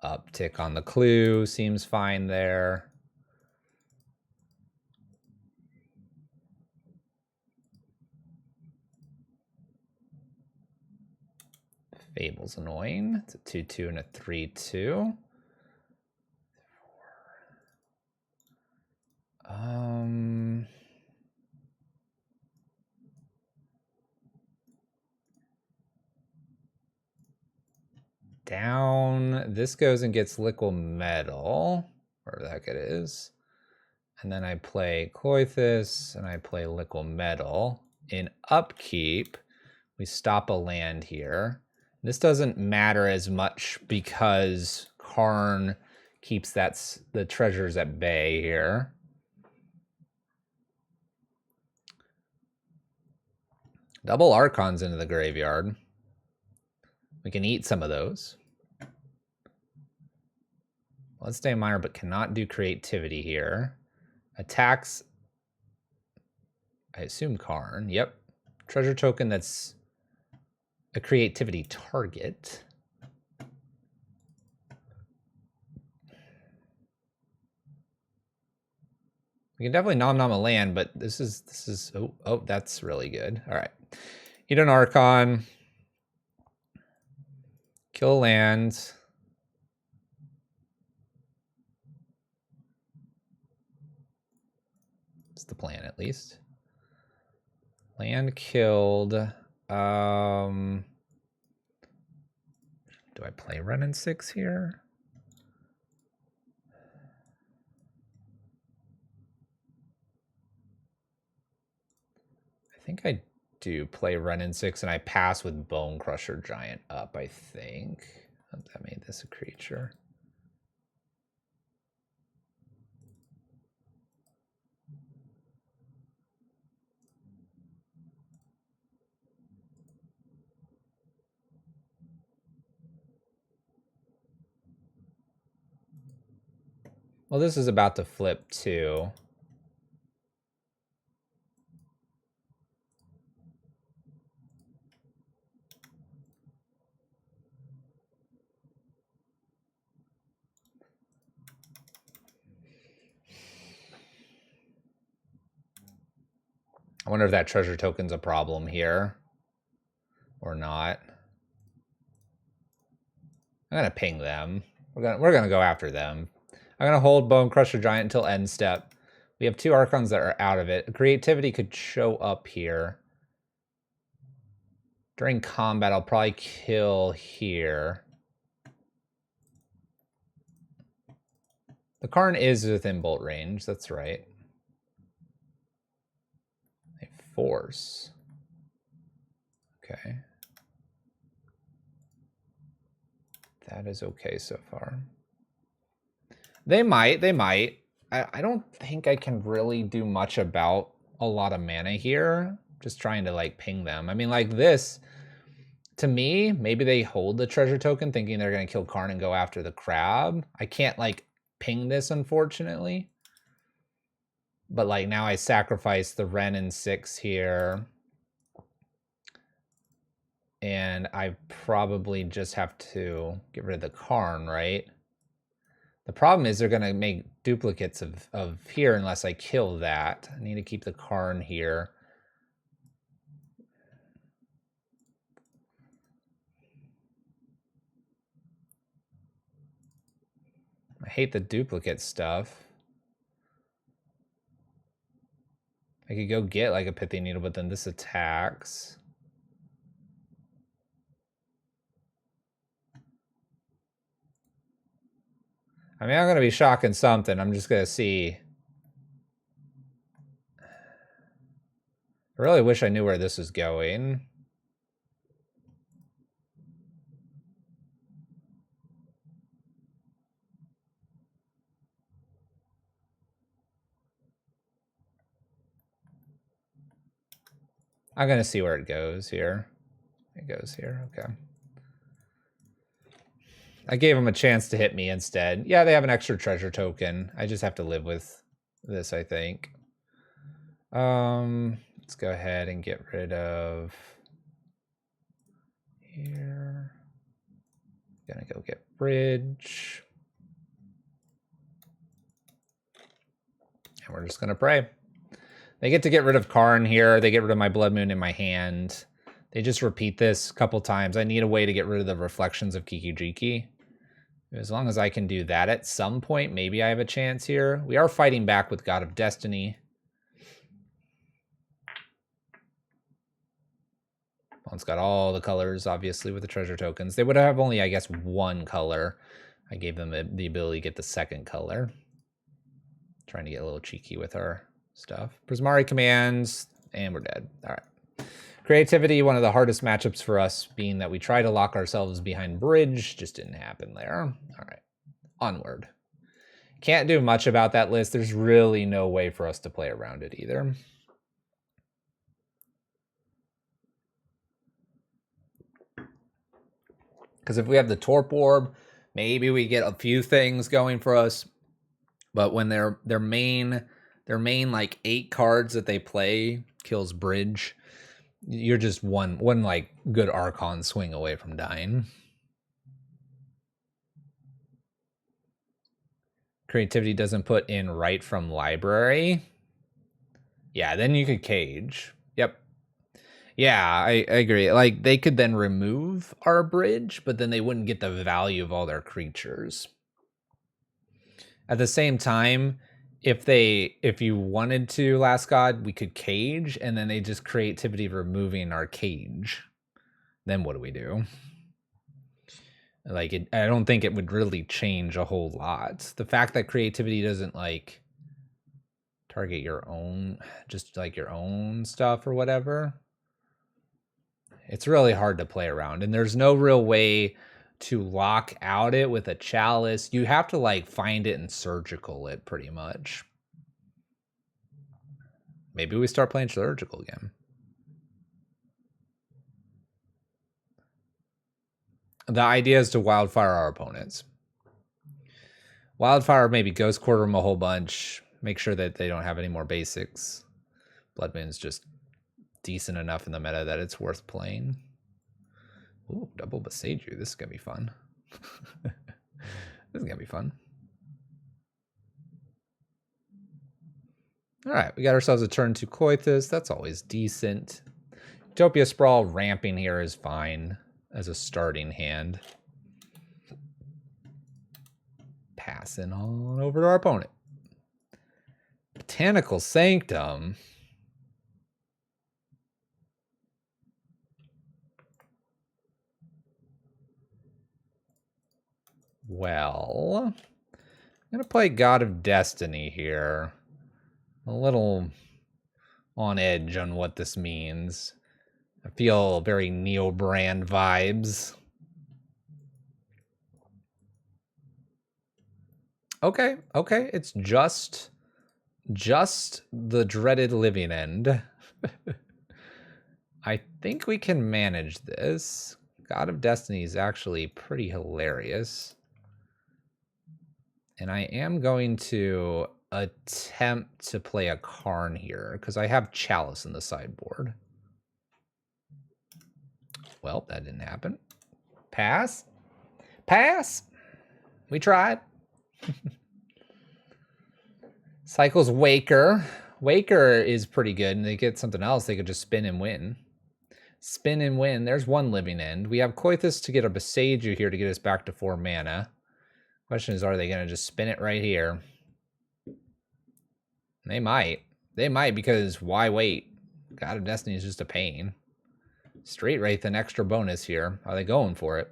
uptick on the clue, seems fine there. Fable's annoying. It's a 2/2 and a 3/2. Down. This goes and gets Liquimetal, wherever the heck it is. And then I play Cloythus, and I play Liquimetal. In upkeep, we stop a land here. This doesn't matter as much because Karn keeps the treasures at bay here. Double Archons into the graveyard. We can eat some of those. Let's stay minor, but cannot do creativity here. Attacks, I assume Karn. Yep. Treasure token that's a creativity target. We can definitely nom a land, but this is oh, that's really good. All right. Eat an Archon. Kill land. It's the plan, at least. Land killed. Do I play Wrenn and 6 here? I think I do play Wrenn and 6, and I pass with Bone Crusher Giant up, I think. That made this a creature. Well, this is about to flip too. I wonder if that treasure token's a problem here or not. I'm gonna ping them. We're gonna go after them. I'm gonna hold Bone Crusher Giant until end step. We have 2 Archons that are out of it. Creativity could show up here. During combat, I'll probably kill here. The Karn is within bolt range, that's right. A force. Okay. That is okay so far. They might. I don't think I can really do much about a lot of mana here. Just trying to like ping them. I mean, like this, to me, maybe they hold the treasure token thinking they're going to kill Karn and go after the crab. I can't like ping this, unfortunately. But like now I sacrifice the Wrenn and 6 here. And I probably just have to get rid of the Karn, right? The problem is they're going to make duplicates of here unless I kill that. I need to keep the Karn here. I hate the duplicate stuff. I could go get like a Pithy Needle, but then this attacks. I mean, I'm going to be shocking something. I'm just going to see. I really wish I knew where this was going. I'm going to see where it goes here. It goes here. Okay. I gave them a chance to hit me instead. Yeah, they have an extra treasure token. I just have to live with this, I think. Let's go ahead and get rid of here. Gonna go get bridge. And we're just gonna pray. They get to get rid of Karn here. They get rid of my Blood Moon in my hand. They just repeat this a couple times. I need a way to get rid of the reflections of Kiki-Jiki. As long as I can do that at some point, maybe I have a chance here. We are fighting back with God of Destiny. One's got all the colors, obviously, with the treasure tokens. They would have only, I guess, 1 color. I gave them the ability to get the 2nd color. Trying to get a little cheeky with our stuff. Prismari commands, and we're dead. All right. Creativity, one of the hardest matchups for us, being that we try to lock ourselves behind bridge. Just didn't happen there. All right. Onward. Can't do much about that list. There's really no way for us to play around it either. Because if we have the Torp Orb, maybe we get a few things going for us. But when their main like 8 cards that they play kills bridge, you're just one like good Archon swing away from dying. Creativity doesn't put in right from library. Yeah, then you could cage. Yep. Yeah, I agree. Like, they could then remove our bridge, but then they wouldn't get the value of all their creatures. At the same time, if you wanted to, Last God, we could cage, and then they just creativity removing our cage. Then what do we do? Like, I don't think it would really change a whole lot. The fact that creativity doesn't, like, target your own, just, like, your own stuff or whatever, it's really hard to play around. And there's no real way to lock out it with a chalice. You have to, like, find it and surgical it, pretty much. Maybe we start playing surgical again. The idea is to wildfire our opponents. Wildfire, maybe Ghost Quarter them a whole bunch. Make sure that they don't have any more basics. Blood Moon's just decent enough in the meta that it's worth playing. Ooh, double Besage. This is going to be fun. This is going to be fun. All right, we got ourselves a turn 2 Coithus. That's always decent. Utopia Sprawl ramping here is fine as a starting hand. Passing on over to our opponent. Botanical Sanctum. Well, I'm going to play God of Destiny here. A little on edge on what this means. I feel very Neo-Brand vibes. Okay, it's just the dreaded living end. I think we can manage this. God of Destiny is actually pretty hilarious. And I am going to attempt to play a Karn here, because I have Chalice in the sideboard. Well, that didn't happen. Pass? Pass? We tried. Cycles Waker. Waker is pretty good, and they get something else. They could just spin and win. Spin and win. There's one living end. We have Coithus to get a Besage here to get us back to 4 mana. Question is, are they going to just spin it right here? They might. They might, because why wait? God of Destiny is just a pain. Straight Wraith, an extra bonus here. Are they going for it?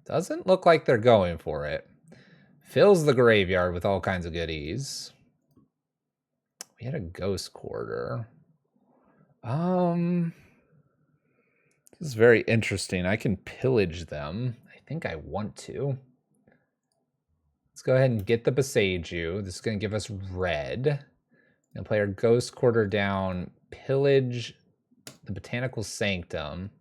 Doesn't look like they're going for it. Fills the graveyard with all kinds of goodies. We had a Ghost Quarter. This is very interesting. I can pillage them. I think I want to. Let's go ahead and get the Besage. This is going to give us red. And play our Ghost Quarter down. Pillage the Botanical Sanctum.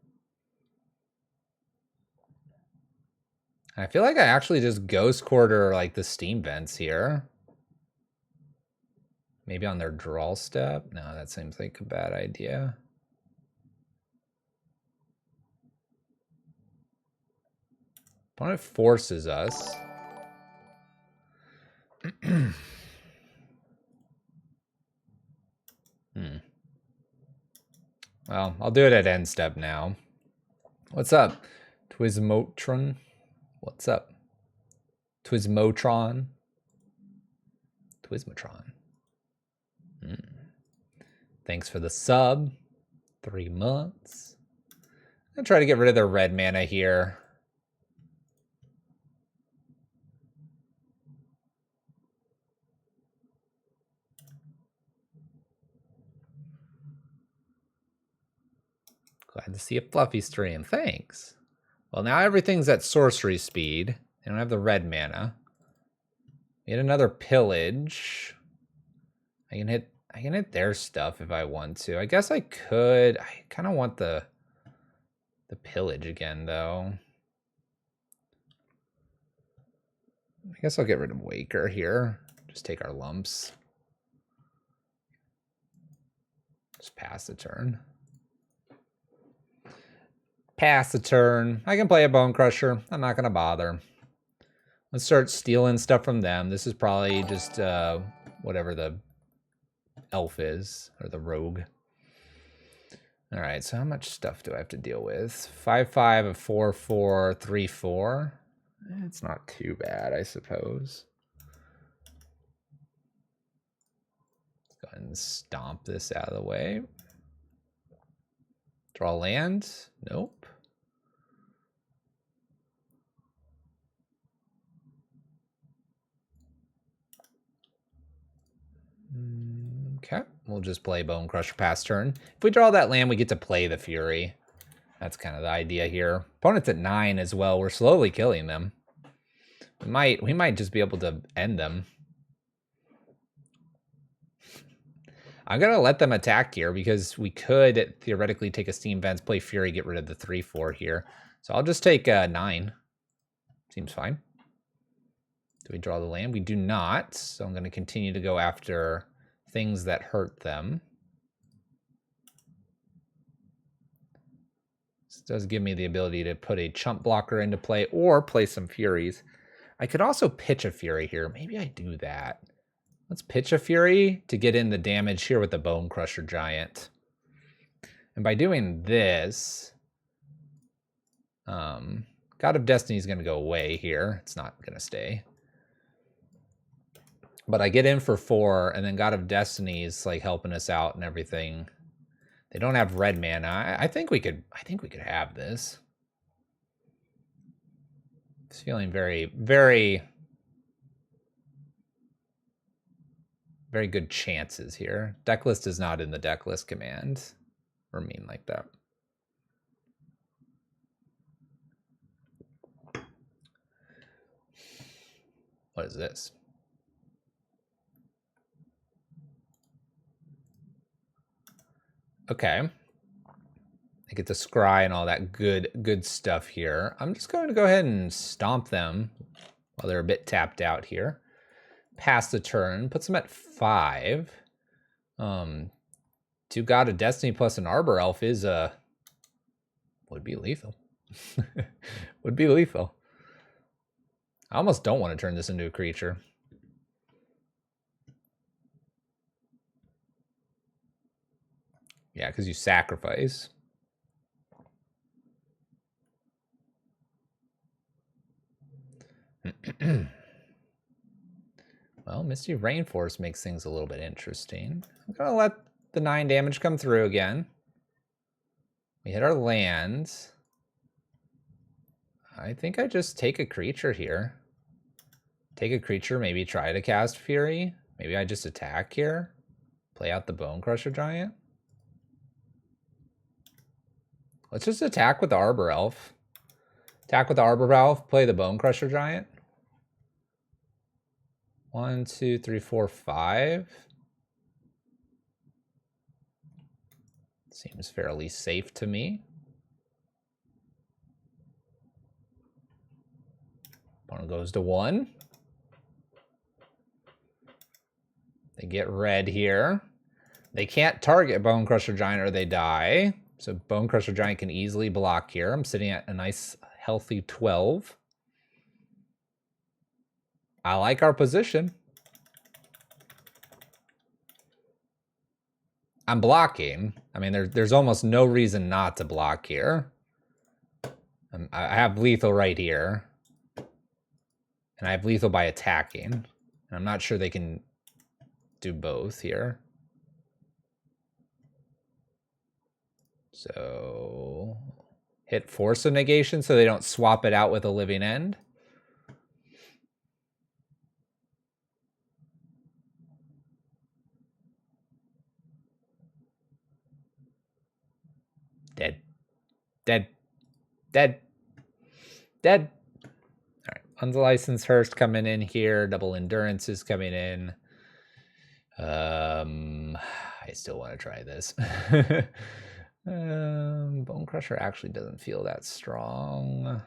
I feel like I actually just Ghost Quarter like the Steam Vents here. Maybe on their draw step? No, that seems like a bad idea. Opponent forces us. Well, I'll do it at end step now. What's up? Twismotron? What's up? Twismotron? Twismotron. Thanks for the sub. 3 months. I'm going to try to get rid of their red mana here. Glad to see a fluffy stream. Thanks. Well, now everything's at sorcery speed. They don't have the red mana. We had another pillage. I can hit their stuff if I want to. I guess I could. I kind of want the pillage again, though. I guess I'll get rid of Waker here. Just take our lumps. Just pass the turn. Pass the turn. I can play a Bone Crusher. I'm not going to bother. Let's start stealing stuff from them. This is probably just whatever the elf is, or the rogue. All right, so how much stuff do I have to deal with? 5/5, a 4/4, 3/4. It's not too bad, I suppose. Let's go ahead and stomp this out of the way. Draw land? Nope. Okay, we'll just play Bone Crusher pass turn. If we draw that land, we get to play the Fury. That's kind of the idea here. Opponent's at 9 as well. We're slowly killing them. We might just be able to end them. I'm gonna let them attack here because we could theoretically take a Steam Vents, play Fury, get rid of the 3/4 here. So I'll just take 9. Seems fine. Do we draw the land? We do not. So I'm gonna continue to go after things that hurt them. This does give me the ability to put a chump blocker into play or play some Furies. I could also pitch a Fury here. Maybe I do that. Let's pitch a Fury to get in the damage here with the Bone Crusher Giant. And by doing this, God of Destiny is going to go away here. It's not going to stay. But I get in for 4, and then God of Destiny is like helping us out and everything. They don't have red mana. I think we could have this. It's feeling very, very, very good chances here. Deck list is not in the deck list command. Or mean like that. What is this? Okay. I get to scry and all that good stuff here. I'm just going to go ahead and stomp them while they're a bit tapped out here. Pass the turn, puts them at 5. 2 God of Destiny plus an Arbor Elf is would be lethal. Would be lethal. I almost don't want to turn this into a creature. Yeah, because you sacrifice. Well, Misty Rainforest makes things a little bit interesting. I'm going to let the 9 damage come through again. We hit our lands. I think I just take a creature here. Take a creature, maybe try to cast Fury. Maybe I just attack here. Play out the Bone Crusher Giant. Let's just attack with the Arbor Elf. Attack with the Arbor Elf, play the Bone Crusher Giant. 1, 2, 3, 4, 5. Seems fairly safe to me. Opponent goes to 1. They get red here. They can't target Bone Crusher Giant or they die. So Bone Crusher Giant can easily block here. I'm sitting at a nice, healthy 12. I like our position. I'm blocking. I mean, there's almost no reason not to block here. I have lethal right here. And I have lethal by attacking. And I'm not sure they can do both here. So hit Force of Negation so they don't swap it out with a Living End. Dead. Dead. Dead. Dead. All right. Unlicensed Hearst coming in here. Double Endurance is coming in. I still want to try this. Bone Crusher actually doesn't feel that strong.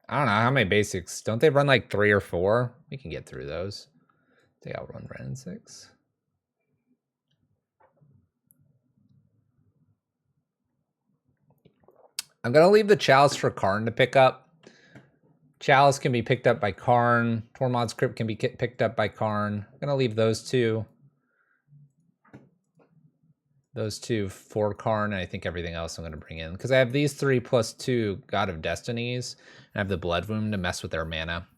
I don't know how many basics. Don't they run like 3 or 4? We can get through those. They outrun Ren 6. I'm gonna leave the Chalice for Karn to pick up. Chalice can be picked up by Karn. Tormod's Crypt can be picked up by Karn. I'm gonna leave those two. Those two for Karn, and I think everything else I'm gonna bring in. Because I have these 3 plus 2 God of Destinies, and I have the Blood Wound to mess with their mana.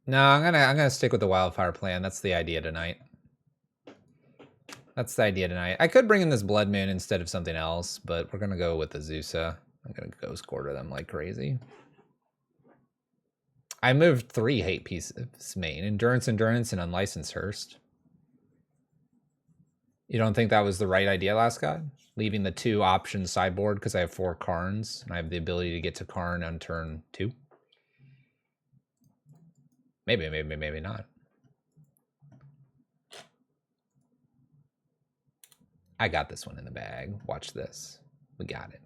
No, I'm gonna stick with the Wildfire plan. That's the idea tonight. That's the idea tonight. I could bring in this Blood Moon instead of something else, but we're gonna go with the Zusa. I'm gonna Ghost Quarter them like crazy. I moved 3 hate pieces main. Endurance, and Unlicensed Hearst. You don't think that was the right idea, Last God? Leaving the 2 options sideboard because I have 4 Karns, and I have the ability to get to Karn on turn 2? Maybe not. I got this one in the bag. Watch this. We got it.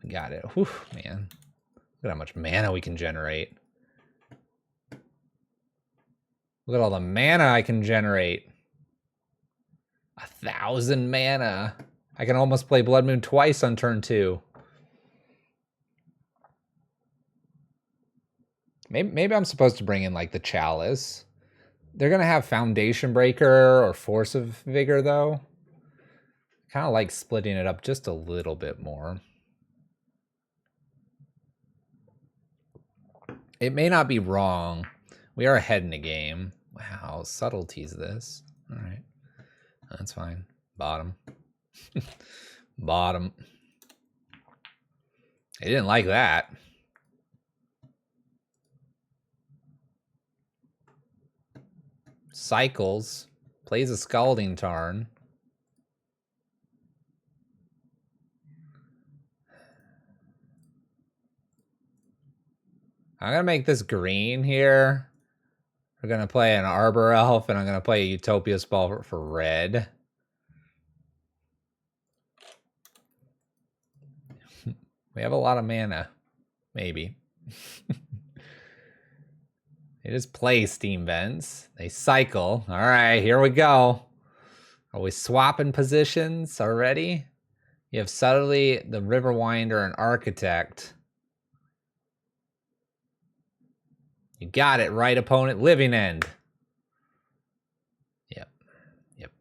We got it. Whew, man. Look at how much mana we can generate. Look at all the mana I can generate. 1,000 mana. I can almost play Blood Moon twice on turn 2. Maybe I'm supposed to bring in like the Chalice. They're gonna have Foundation Breaker or Force of Vigor though. Kind of like splitting it up just a little bit more. It may not be wrong. We are ahead in the game. Wow, subtleties this. All right, that's fine. Bottom. Bottom. They didn't like that. Cycles. Plays a Scalding Tarn. I'm gonna make this green here. We're gonna play an Arbor Elf, and I'm gonna play a Utopia Spell for red. We have a lot of mana. Maybe. They just play Steam Vents. They cycle. All right, here we go. Are we swapping positions already? You have Subtly, the Riverwinder, and Architect. You got it, right, opponent? Living End. Yep. Yep.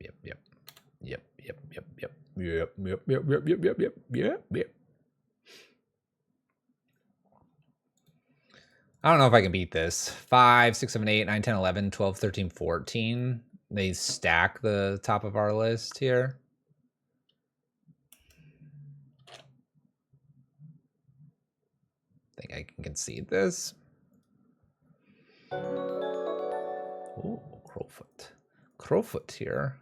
I don't know if I can beat this. 5, 6, 7, 8, 9, 10, 11, 12, 13, 14. They stack the top of our list here. I think I can concede this. Ooh, Crowfoot. Crowfoot here.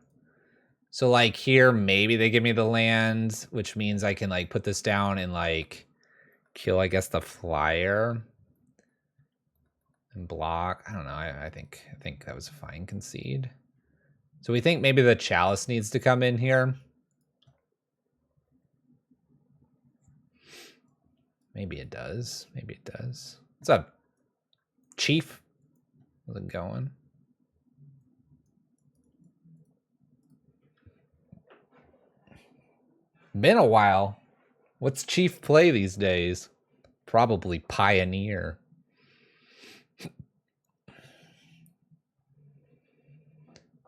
So like here, maybe they give me the land, which means I can like put this down and like kill, I guess, the flyer and block. I don't know. I think that was a fine concede. So we think maybe the Chalice needs to come in here. Maybe it does. Maybe it does. What's up, Chief? How's it going? Been a while. What's Chief play these days? Probably Pioneer.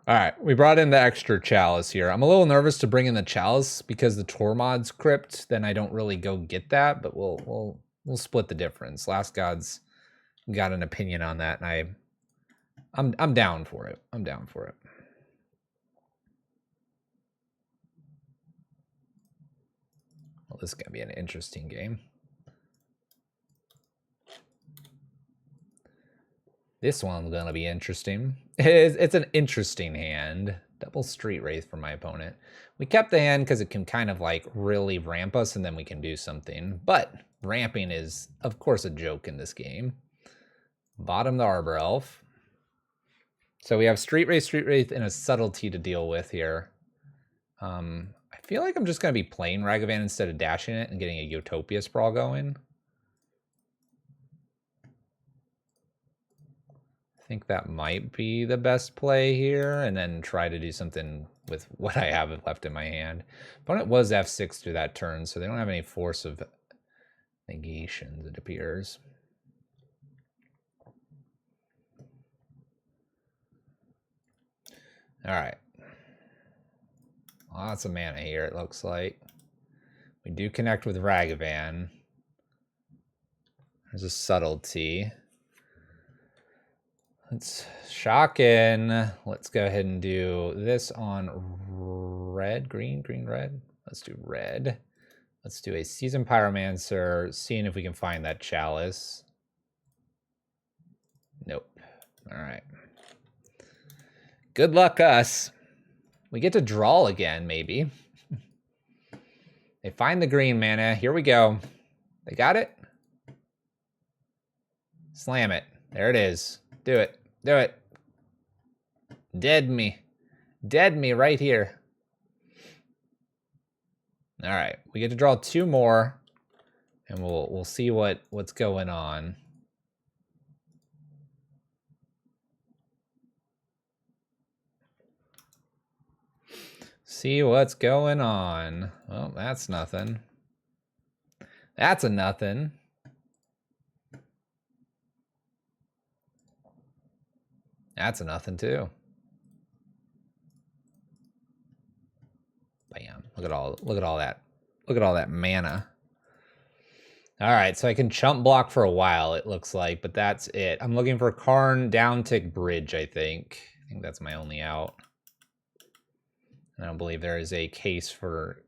All right, we brought in the extra Chalice here. I'm a little nervous to bring in the Chalice because the Tormod's Crypt, then I don't really go get that, but we'll split the difference. Last God's got an opinion on that, and I'm down for it. I'm down for it. Well, this is gonna be an interesting game. This one's gonna be interesting. It's an interesting hand. Double Street Wraith for my opponent. We kept the hand because it can kind of like really ramp us and then we can do something. But ramping is, of course, a joke in this game. Bottom the Arbor Elf. So we have Street Wraith, and a Subtlety to deal with here. I feel like I'm just going to be playing Ragavan instead of dashing it and getting a Utopia Sprawl going. I think that might be the best play here, and then try to do something with what I have left in my hand. Opponent was F6 through that turn, so they don't have any force of negations, it appears. All right. Lots of mana here, it looks like. We do connect with Ragavan. There's a Subtlety. Let's shock in. Let's go ahead and do this on red, green, red. Let's do red. Let's do a Seasoned Pyromancer, seeing if we can find that Chalice. Nope. All right. Good luck, us. We get to draw again, maybe. They find the green mana. Here we go. They got it? Slam it. There it is. Do it. Do it. Dead me. Dead me right here. All right. We get to draw 2 more, and we'll see what's going on. See what's going on. Well, that's nothing. That's a nothing. That's a nothing too. Bam. Look at all that. Look at all that mana. All right, so I can chump block for a while, it looks like, but that's it. I'm looking for Karn downtick bridge, I think. I think that's my only out. I don't believe there is a case for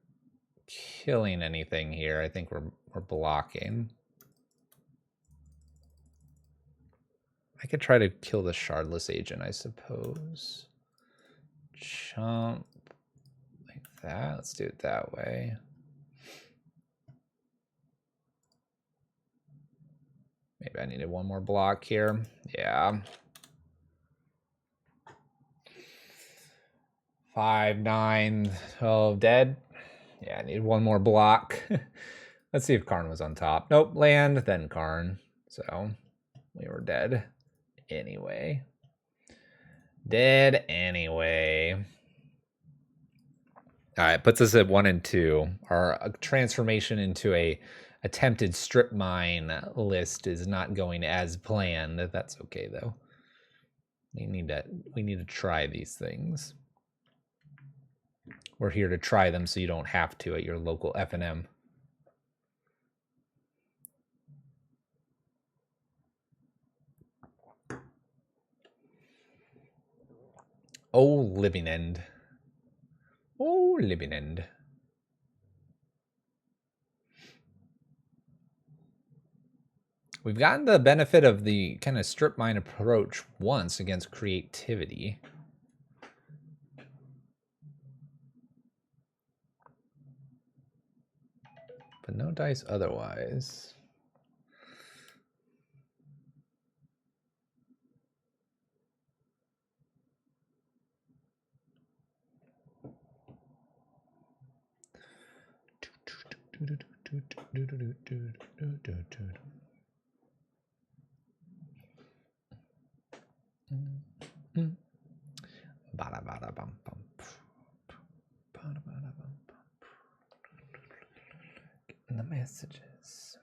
killing anything here. I think we're blocking. I could try to kill the Shardless Agent, I suppose. Chump like that. Let's do it that way. Maybe I needed 1 more block here. Yeah. 5, 9, 12, dead. Yeah, I need 1 more block. Let's see if Karn was on top. Nope, land, then Karn. So we were dead anyway. Dead anyway. All right, puts us at 1 and 2. Our transformation into a attempted strip mine list is not going as planned. That's okay though. We need to try these things. We're here to try them so you don't have to at your local F&M. Oh, living end. Oh, living end. We've gotten the benefit of the kind of strip mine approach once against creativity. But no dice otherwise. Getting the messages.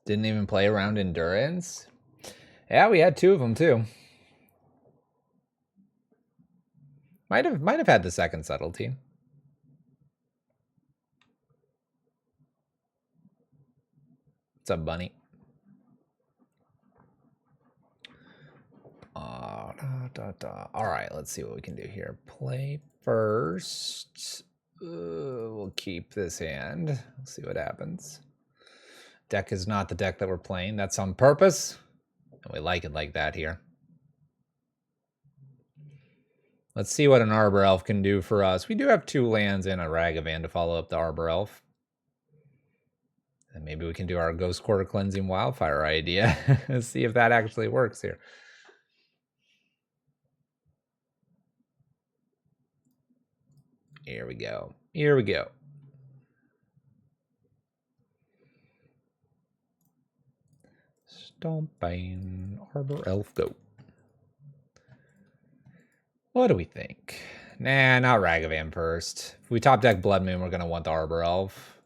Didn't even play around endurance. Yeah, we had 2 of them too. Might have had the second subtlety. What's up, Bunny? All right, let's see what we can do here. Play first. We'll keep this hand. We'll see what happens. Deck is not the deck that we're playing. That's on purpose. And we like it like that here. Let's see what an Arbor Elf can do for us. We do have 2 lands and a Ragavan to follow up the Arbor Elf. And maybe we can do our Ghost Quarter Cleansing Wildfire idea. Let's see if that actually works here. Here we go. Here we go. Stomping Arbor Elf, go. What do we think? Nah, not Ragavan first. If we top deck Blood Moon, we're going to want the Arbor Elf.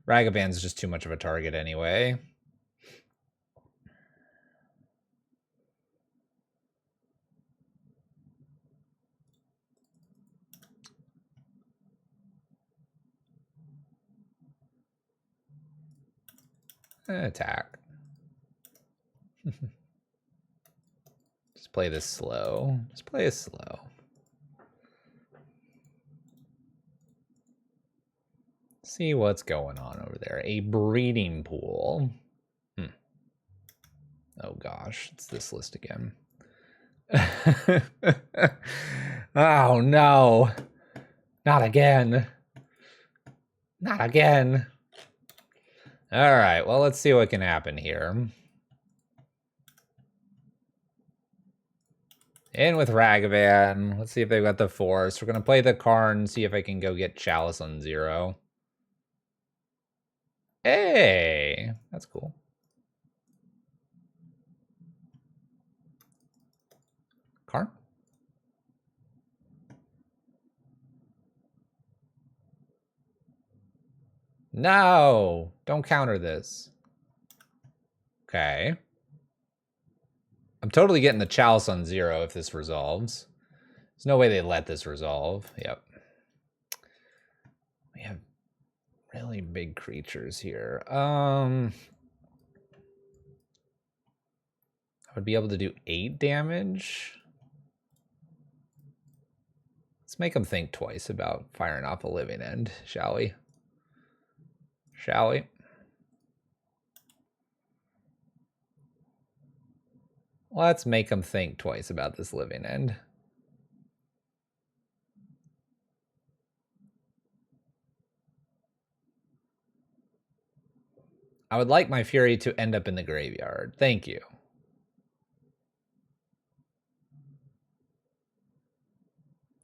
Ragavan's just too much of a target anyway. Attack. Just play this slow. Just play it slow. See what's going on over there. A breeding pool. Oh gosh, it's this list again. Oh no. Not again. Not again. All right, well, let's see what can happen here. In with Ragavan. Let's see if they've got the Force. We're going to play the Karn, see if I can go get Chalice on 0. Hey, that's cool. Karn? No, don't counter this. Okay. I'm totally getting the Chalice on 0 if this resolves. There's no way they let this resolve. Yep. We have really big creatures here. I would be able to do 8 damage. Let's make them think twice about firing off a living end, shall we? Shall we? Let's make them think twice about this living end. I would like my Fury to end up in the graveyard. Thank you.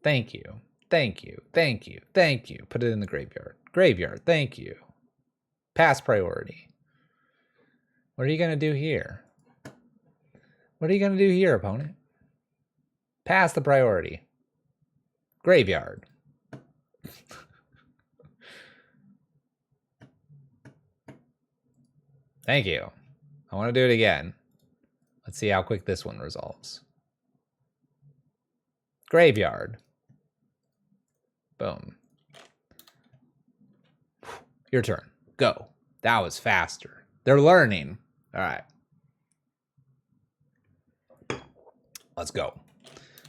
Thank you. Thank you. Thank you. Thank you. Put it in the graveyard. Graveyard. Thank you. Pass priority. What are you going to do here? What are you going to do here, opponent? Pass the priority. Graveyard. Thank you. I want to do it again. Let's see how quick this one resolves. Graveyard. Boom. Your turn. Go. That was faster. They're learning. All right. Let's go.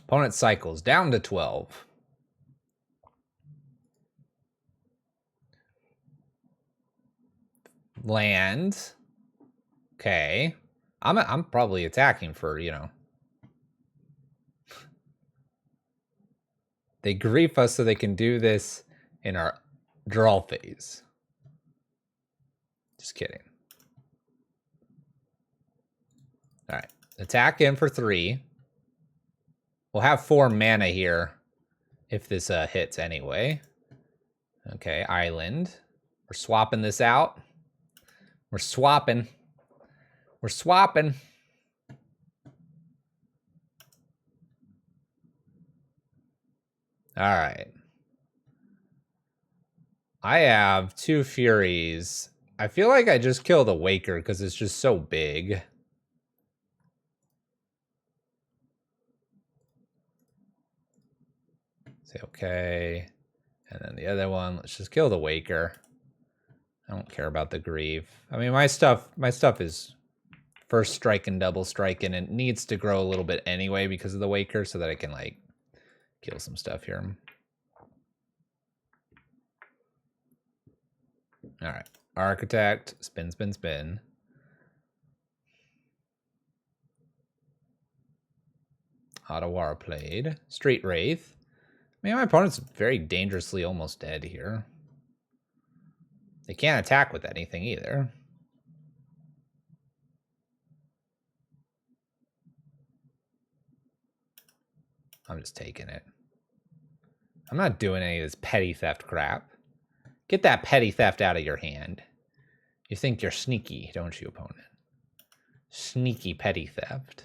Opponent cycles down to 12. Land. Okay. I'm probably attacking for, you know. They grief us so they can do this in our draw phase. Just kidding. All right. Attack in for 3. We'll have 4 mana here if this hits anyway. Okay, island. We're swapping this out. We're swapping. We're swapping. All right. I have 2 Furies. I feel like I just killed a Waker because it's just so big. Say okay. And then the other one, let's just kill the Waker. I don't care about the Grieve. I mean, my stuff is first strike and double strike, and it needs to grow a little bit anyway because of the Waker so that I can, like, kill some stuff here. All right. Architect, spin, spin, spin. Ottawa played. Street Wraith. mean, my opponent's very dangerously almost dead here. They can't attack with anything either. I'm just taking it. I'm not doing any of this petty theft crap. Get that petty theft out of your hand. You think you're sneaky, don't you, opponent? Sneaky petty theft.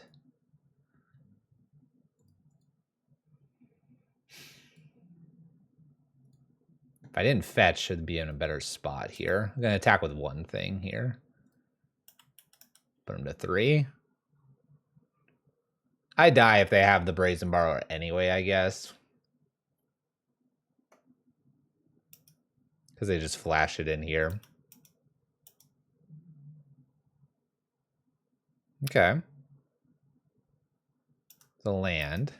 If I didn't fetch, should be in a better spot here. I'm going to attack with one thing here. Put him to 3. I die if they have the Brazen Borrower anyway, I guess. Because they just flash it in here. Okay. The land.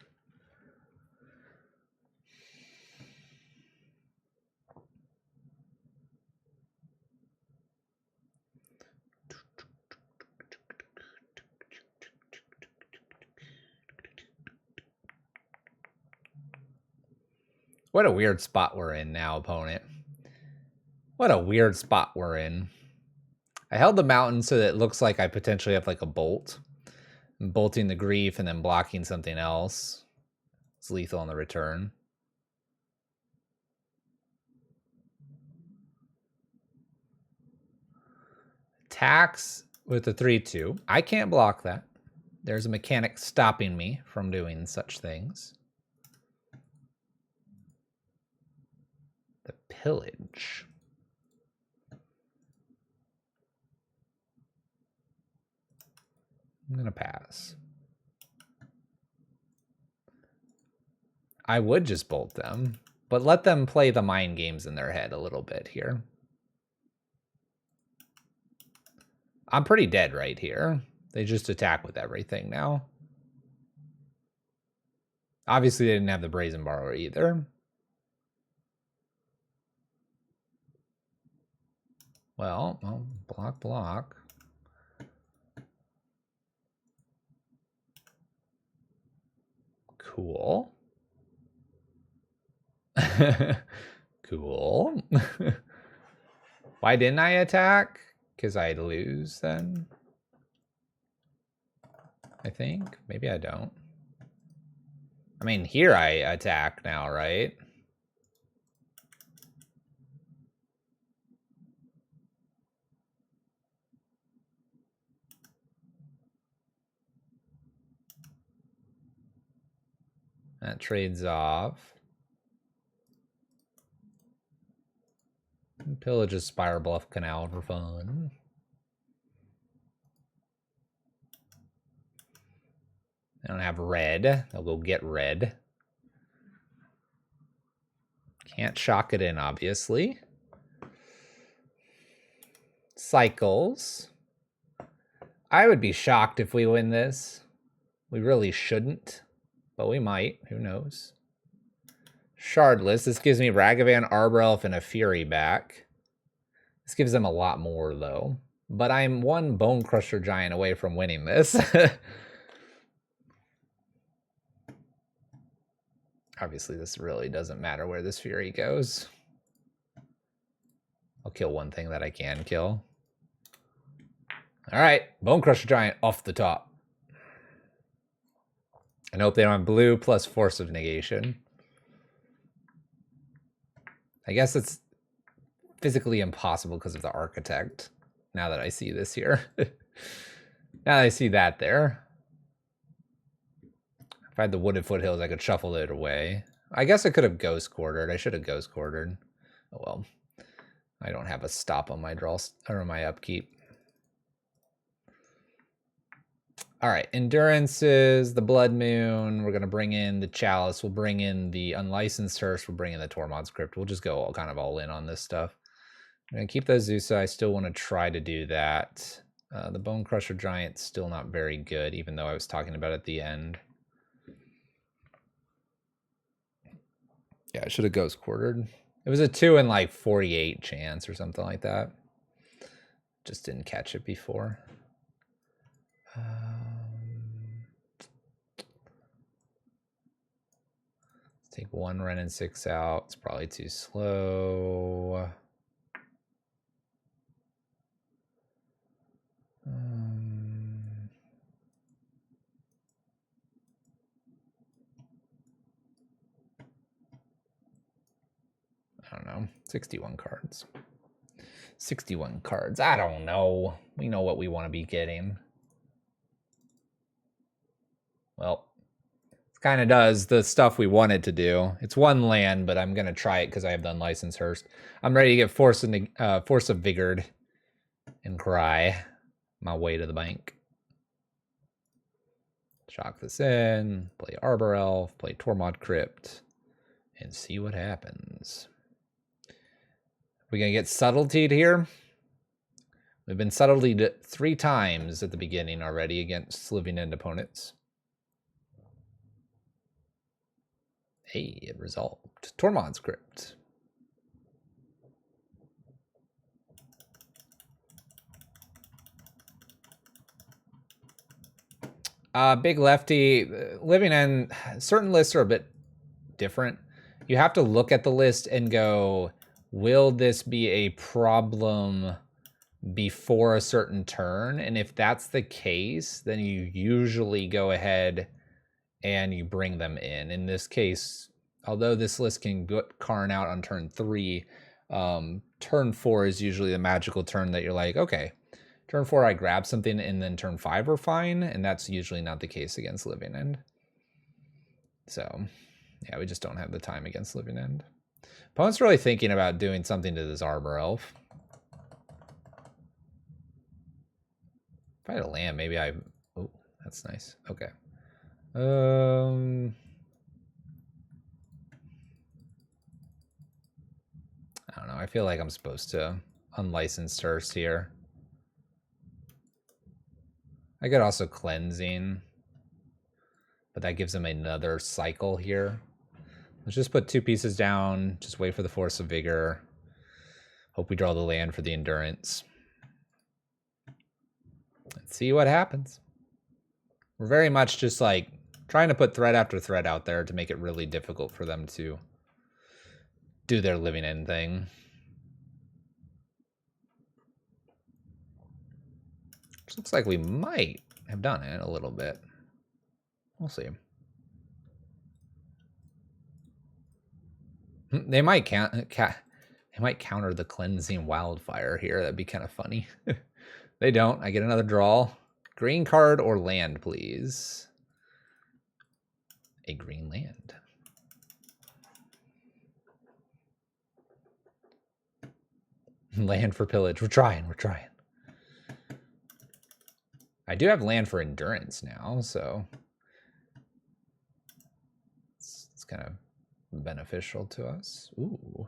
What a weird spot we're in now, opponent. What a weird spot we're in. I held the mountain so that it looks like I potentially have like a bolt. I'm bolting the grief and then blocking something else. It's lethal on the return. Attacks with the 3-2. I can't block that. There's a mechanic stopping me from doing such things. The pillage. I'm gonna pass. I would just bolt them, but let them play the mind games in their head a little bit here. I'm pretty dead right here. They just attack with everything now. Obviously, they didn't have the Brazen Borrower either. Well, block. Cool. Cool. Why didn't I attack? Because I'd lose then. I think. Maybe I don't. I mean, here I attack now, right? That trades off. Pillages Spire Bluff Canal for fun. They don't have red. They'll go get red. Can't shock it in, obviously. Cycles. I would be shocked if we win this. We really shouldn't, but we might. Who knows? Shardless. This gives me Ragavan, Arbor Elf, and a Fury back. This gives them a lot more, though. But I'm one Bone Crusher Giant away from winning this. Obviously, this really doesn't matter where this Fury goes. I'll kill one thing that I can kill. All right, Bone Crusher Giant off the top. And hope they don't have blue plus Force of Negation. I guess it's physically impossible because of the Architect. Now that I see this here. Now that I see that there. If I had the Wooded Foothills, I could shuffle it away. I guess I could have Ghost Quartered. I should have Ghost Quartered. Oh well. I don't have a stop on my draw or my upkeep. All right, Endurances, the Blood Moon. We're going to bring in the Chalice. We'll bring in the Unlicensed Hearse. We'll bring in the Tormod's Crypt. We'll just go kind of all in on this stuff. I'm going to keep those Zeus. I still want to try to do that. The Bone Crusher Giant's still not very good, even though I was talking about it at the end. Yeah, I should have Ghost Quartered. It was a 2 in like 48 chance or something like that. Just didn't catch it before. Take 1 Ren and 6 out. It's probably too slow. I don't know. 61 cards. 61 cards. I don't know. We know what we want to be getting. Well, it kind of does the stuff we wanted to do. It's 1 land, but I'm going to try it because I have the unlicensed Hearst. I'm ready to get Force of Vigored and cry my way to the bank. Shock this in, play Arbor Elf, play Tormod Crypt, and see what happens. We're going to get subtletied here. We've been subtletied 3 times at the beginning already against living end opponents. Hey, it resolved. Tormod's Crypt. Big lefty. Living end, certain lists are a bit different. You have to look at the list and go, will this be a problem before a certain turn? And if that's the case, then you usually go ahead and you bring them in. In this case, although this list can get Karn out on turn 3, turn 4 is usually the magical turn that you're like, okay, turn 4 I grab something, and then turn 5 we're fine, and that's usually not the case against Living End. So, yeah, we just don't have the time against Living End. Opponent's really thinking about doing something to this Arbor Elf. If I had a land, maybe I... Oh, that's nice. Okay. I don't know. I feel like I'm supposed to unlicensed Hearst here. I could also Cleansing, but that gives him another cycle here. Let's just put 2 pieces down, just wait for the Force of Vigor. Hope we draw the land for the Endurance. Let's see what happens. We're very much just like trying to put threat after threat out there to make it really difficult for them to do their Living End thing. Which looks like we might have done it a little bit. We'll see. They might counter the Cleansing Wildfire here. That'd be kind of funny. They don't. I get another draw. Green card or land, please. A green land. Land for pillage. We're trying. I do have land for Endurance now, so it's kind of beneficial to us. Ooh.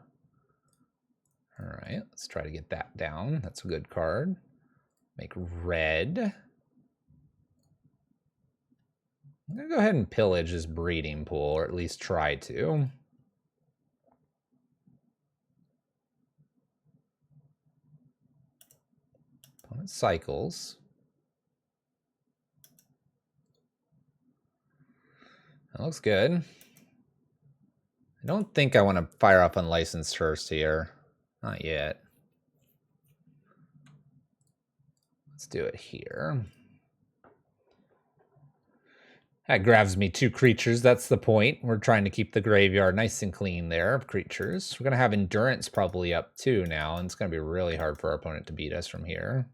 All right, let's try to get that down. That's a good card. Make red. I'm going to go ahead and pillage this breeding pool, or at least try to. Opponent cycles. That looks good. I don't think I want to fire up unlicensed Hearst here. Not yet. Let's do it here. That grabs me 2 creatures. That's the point. We're trying to keep the graveyard nice and clean there of creatures. We're going to have Endurance probably up too now, and it's going to be really hard for our opponent to beat us from here.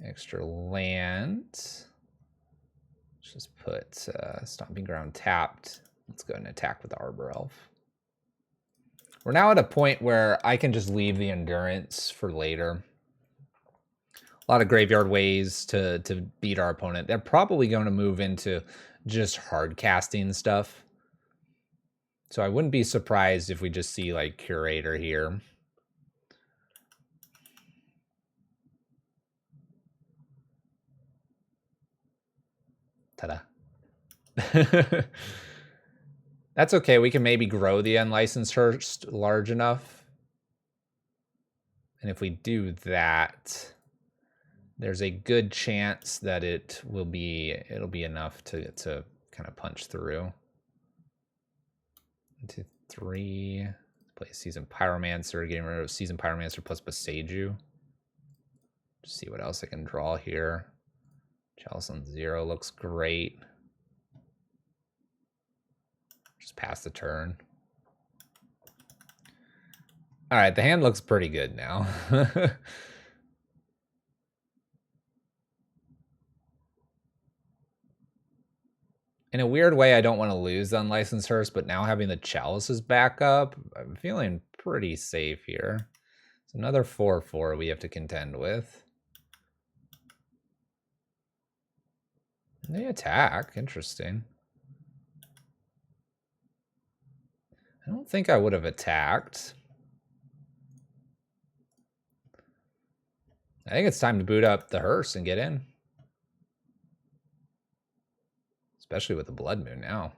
Extra land. Let's just put Stomping Ground tapped. Let's go and attack with the Arbor Elf. We're now at a point where I can just leave the Endurance for later. A lot of graveyard ways to beat our opponent. They're probably going to move into just hard casting stuff. So I wouldn't be surprised if we just see like Curator here. Ta-da. That's okay. We can maybe grow the unlicensed Hearst large enough. And if we do that, there's a good chance that it'll be enough to kind of punch through. 1, 2, 3. Play Seasoned Pyromancer, getting rid of Seasoned Pyromancer plus Boseiju. Just see what else I can draw here. Chalice on 0 looks great. Just pass the turn. All right, the hand looks pretty good now. In a weird way, I don't want to lose the Unlicensed Hearse, but now having the Chalices back up, I'm feeling pretty safe here. It's another 4/4 we have to contend with. And they attack. Interesting. I don't think I would have attacked. I think it's time to boot up the hearse and get in. Especially with the Blood Moon now.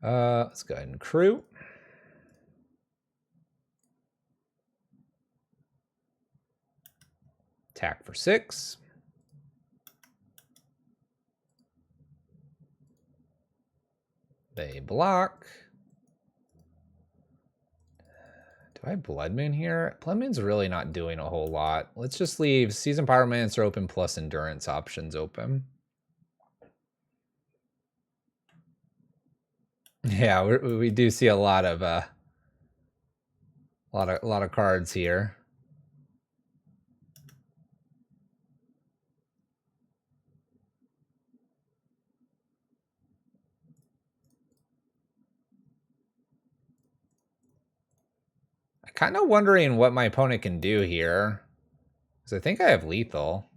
Let's go ahead and crew. Attack for 6. They block. Do I have Blood Moon here? Blood Moon's really not doing a whole lot. Let's just leave Seasoned Pyromancer open plus Endurance options open. Yeah, we do see a lot of cards here. I'm kind of wondering what my opponent can do here, because I think I have lethal.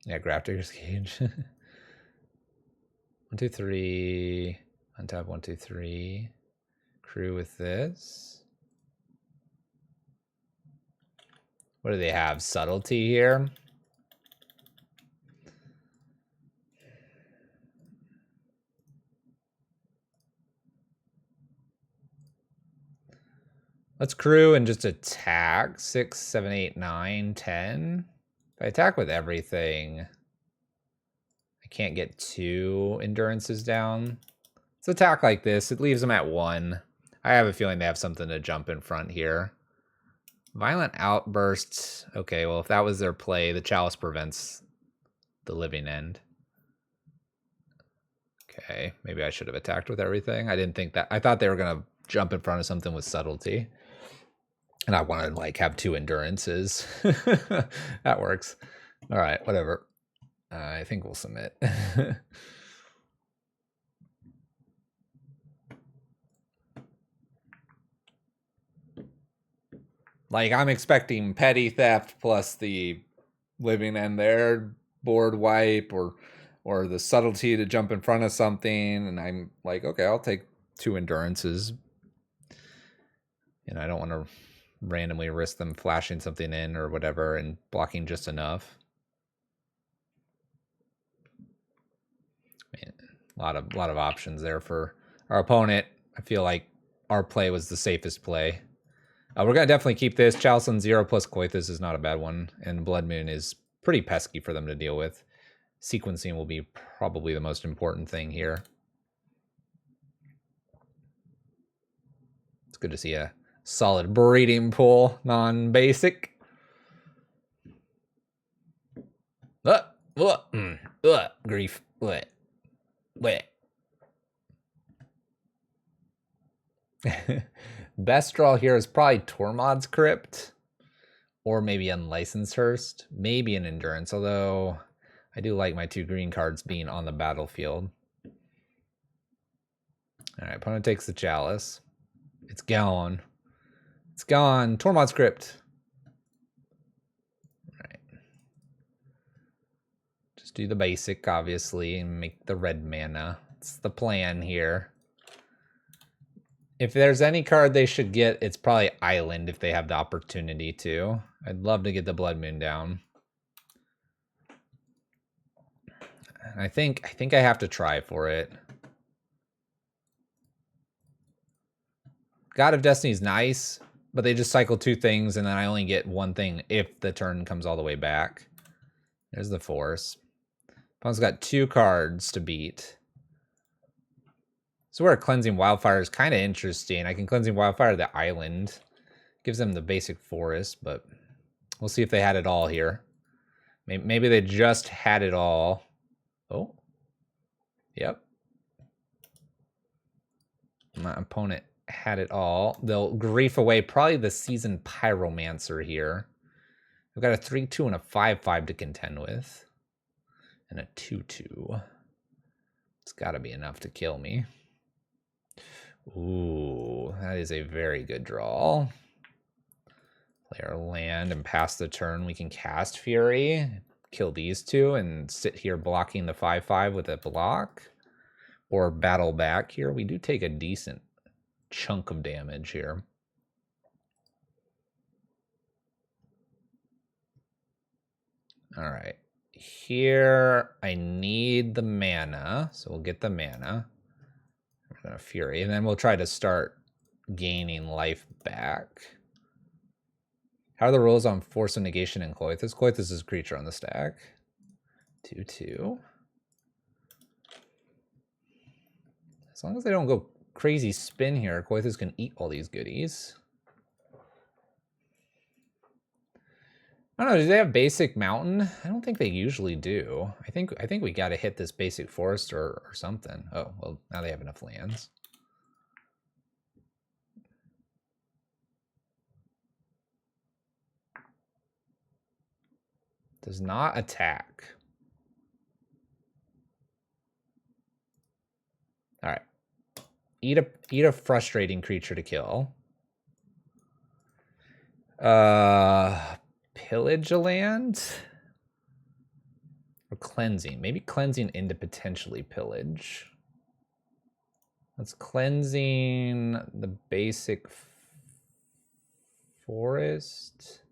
Yeah, Grafter's Cage. 1, 2, 3. Untap 1, 2, 3. Crew with this. What do they have? Subtlety here. Let's crew and just attack. 6, 7, 8, 9, 10. If I attack with everything, I can't get 2 endurances down. Let's attack like this. It leaves them at 1. I have a feeling they have something to jump in front here. Violent Outburst. Okay, well, if that was their play, the Chalice prevents the living end. Okay, maybe I should have attacked with everything. I didn't think that. I thought they were going to jump in front of something with subtlety. And I wanted to, like, have 2 endurances. That works. All right, whatever. I think we'll submit. Like, I'm expecting petty theft plus the living end there, board wipe, or the subtlety to jump in front of something. And I'm like, okay, I'll take 2 endurances. And I don't want to randomly risk them flashing something in or whatever and blocking just enough. Man, a lot of options there for our opponent. I feel like our play was the safest play. We're going to definitely keep this. Chalice on 0 plus Coithas is not a bad one. And Blood Moon is pretty pesky for them to deal with. Sequencing will be probably the most important thing here. It's good to see a solid breeding pool, non-basic. Grief. Best draw here is probably Tormod's Crypt, or maybe Unlicensed Hearse, maybe an Endurance, although I do like my 2 green cards being on the battlefield. All right, opponent takes the Chalice. It's gone. It's gone. Tormod's Crypt. All right. Just do the basic, obviously, and make the red mana. It's the plan here. If there's any card they should get, it's probably Island if they have the opportunity to. I'd love to get the Blood Moon down. I think I have to try for it. God of Destiny's nice, but they just cycle 2 things, and then I only get 1 thing if the turn comes all the way back. There's the force. Opponent's got 2 cards to beat. So where Cleansing Wildfire is kind of interesting. I can Cleansing Wildfire the island. Gives them the basic forest, but we'll see if they had it all here. Maybe they just had it all. Oh. Yep. My opponent had it all. They'll grief away probably the Seasoned Pyromancer here. We've got a 3/2 and a 5/5 to contend with. And a 2/2. It's got to be enough to kill me. Ooh, that is a very good draw. Play our land and pass the turn. We can cast Fury, kill these 2, and sit here blocking the 5/5 with a block. Or battle back here. We do take a decent chunk of damage here. All right. Here, I need the mana, so we'll get the mana. We're gonna Fury, and then we'll try to start gaining life back. How are the rules on Force of Negation and Coithus? Coithus is a creature on the stack. 2/2. As long as they don't go crazy spin here, Coithus can eat all these goodies. I don't know, do they have basic mountain? I don't think they usually do. I think we gotta hit this basic forest or something. Oh, well, now they have enough lands. Does not attack. All right. Eat a frustrating creature to kill. Pillage a land? Or cleansing. Maybe cleansing into potentially pillage. Let's cleansing the basic forest.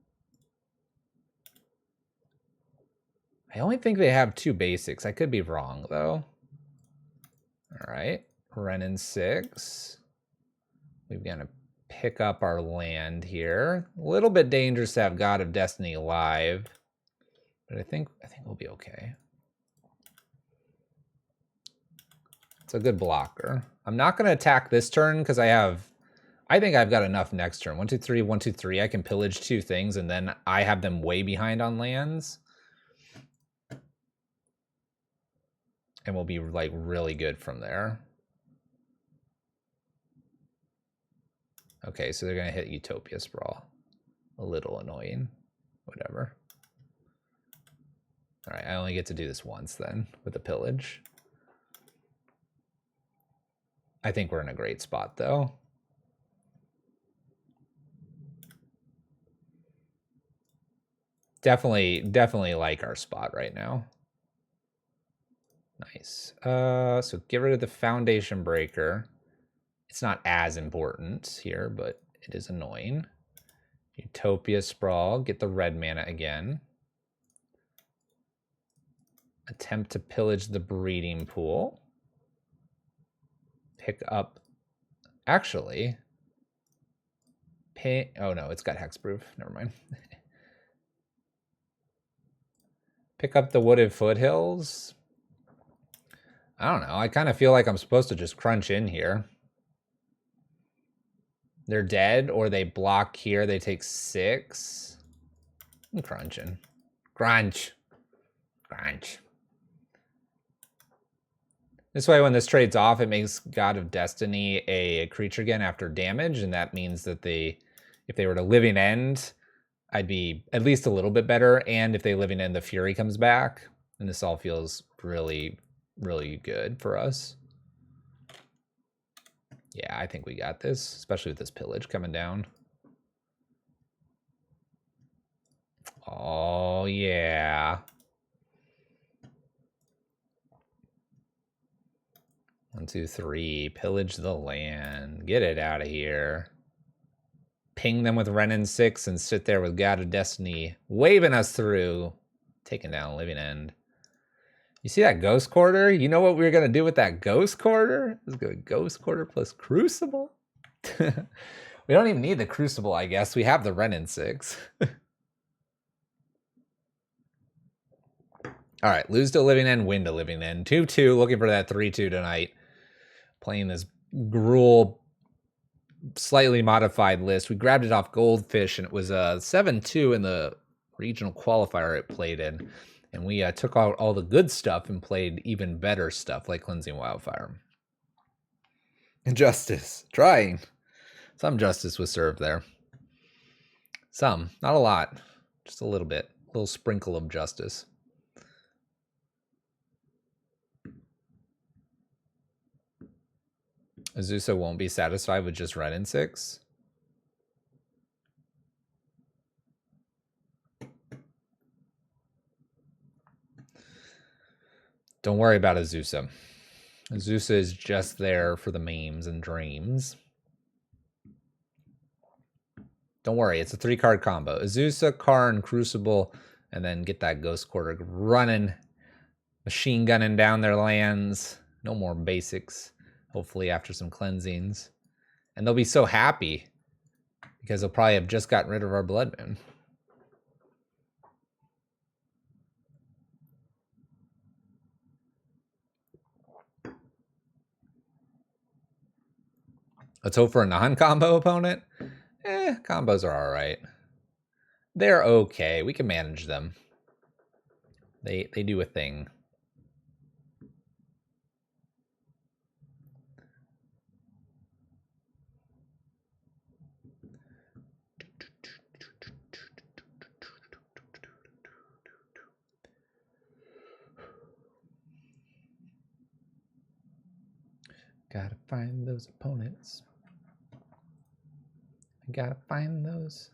I only think they have 2 basics. I could be wrong, though. All right. Renin 6. We're going to pick up our land here. A little bit dangerous to have God of Destiny live, but I think we'll be okay. It's a good blocker. I'm not going to attack this turn because I think I've got enough next turn. 1, 2, 3, 1, 2, 3. I can pillage 2 things, and then I have them way behind on lands. And we'll be like really good from there. Okay, so they're gonna hit Utopia Sprawl. A little annoying. Whatever. All right, I only get to do this once then with the pillage. I think we're in a great spot though. Definitely like our spot right now. Nice. So get rid of the Foundation Breaker. It's not as important here, but it is annoying. Utopia Sprawl, get the red mana again. Attempt to pillage the breeding pool. Pick up, actually, oh no, it's got hexproof, never mind. Pick up the Wooded Foothills. I don't know, I kind of feel like I'm supposed to just crunch in here. They're dead, or they block here, they take 6. I'm crunching. Crunch. Crunch. This way, when this trades off, it makes God of Destiny a creature again after damage, and that means that if they were to Living End, I'd be at least a little bit better, and if they Living End, the Fury comes back, and this all feels really, really good for us. Yeah, I think we got this, especially with this pillage coming down. Oh, yeah. 1, 2, 3. Pillage the land. Get it out of here. Ping them with Renin 6 and sit there with God of Destiny waving us through. Taking down Living End. You see that Ghost Quarter? You know what we were going to do with that Ghost Quarter? Let's go Ghost Quarter plus Crucible. We don't even need the Crucible, I guess. We have the Renin 6. All right, lose to Living End, win to Living End. 2-2, looking for that 3-2 tonight. Playing this Gruul slightly modified list. We grabbed it off Goldfish, and it was a 7-2 in the regional qualifier it played in. And we took out all the good stuff and played even better stuff, like Cleansing Wildfire. Justice. Trying. Some justice was served there. Some. Not a lot. Just a little bit. A little sprinkle of justice. Azusa won't be satisfied with just Renin 6. Don't worry about Azusa. Azusa is just there for the memes and dreams. Don't worry, it's a 3-card combo. Azusa, Karn, Crucible, and then get that Ghost Quarter running. Machine gunning down their lands. No more basics. Hopefully after some cleansings. And they'll be so happy because they'll probably have just gotten rid of our Blood Moon. Let's hope for a non-combo opponent. Combos are all right. They're okay. We can manage them. They do a thing. Gotta find those opponents. I gotta find those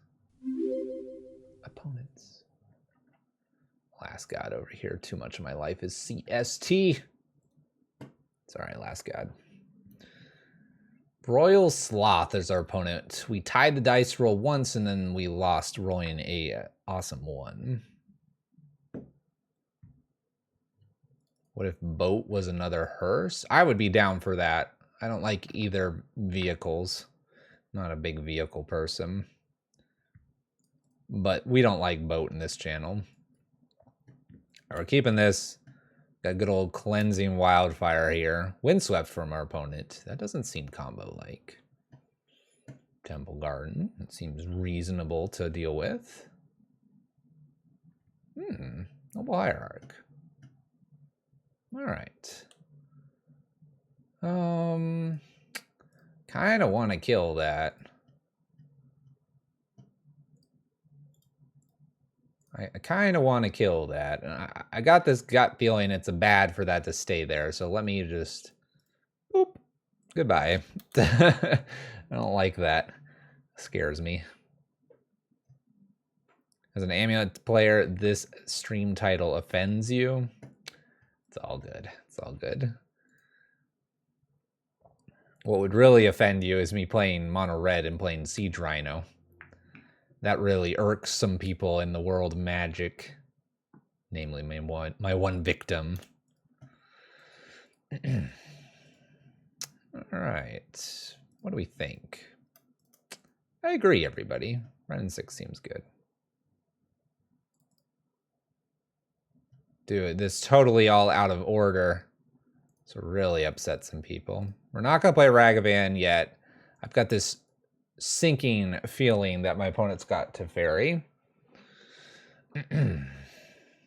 opponents. Last God over here. Too much of my life is CST. Sorry, last God. Royal Sloth is our opponent. We tied the dice roll once and then we lost rolling a awesome one. What if boat was another hearse? I would be down for that. I don't like either vehicles. Not a big vehicle person. But we don't like boat in this channel. We're keeping this. Got good old Cleansing Wildfire here. Windswept from our opponent. That doesn't seem combo-like. Temple Garden. It seems reasonable to deal with. Noble Hierarch. Alright. Kind of want to kill that. I kind of want to kill that. I got this gut feeling it's bad for that to stay there, so let me just... Boop. Goodbye. I don't like that. Scares me. As an Amulet player, this stream title offends you. It's all good. It's all good. What would really offend you is me playing Mono Red and playing Siege Rhino. That really irks some people in the world of Magic. Namely, my one victim. Alright. What do we think? I agree, everybody. Renin 6 seems good. Dude, this is totally all out of order. So really upset some people. We're not going to play Ragavan yet. I've got this sinking feeling that my opponent's got Teferi.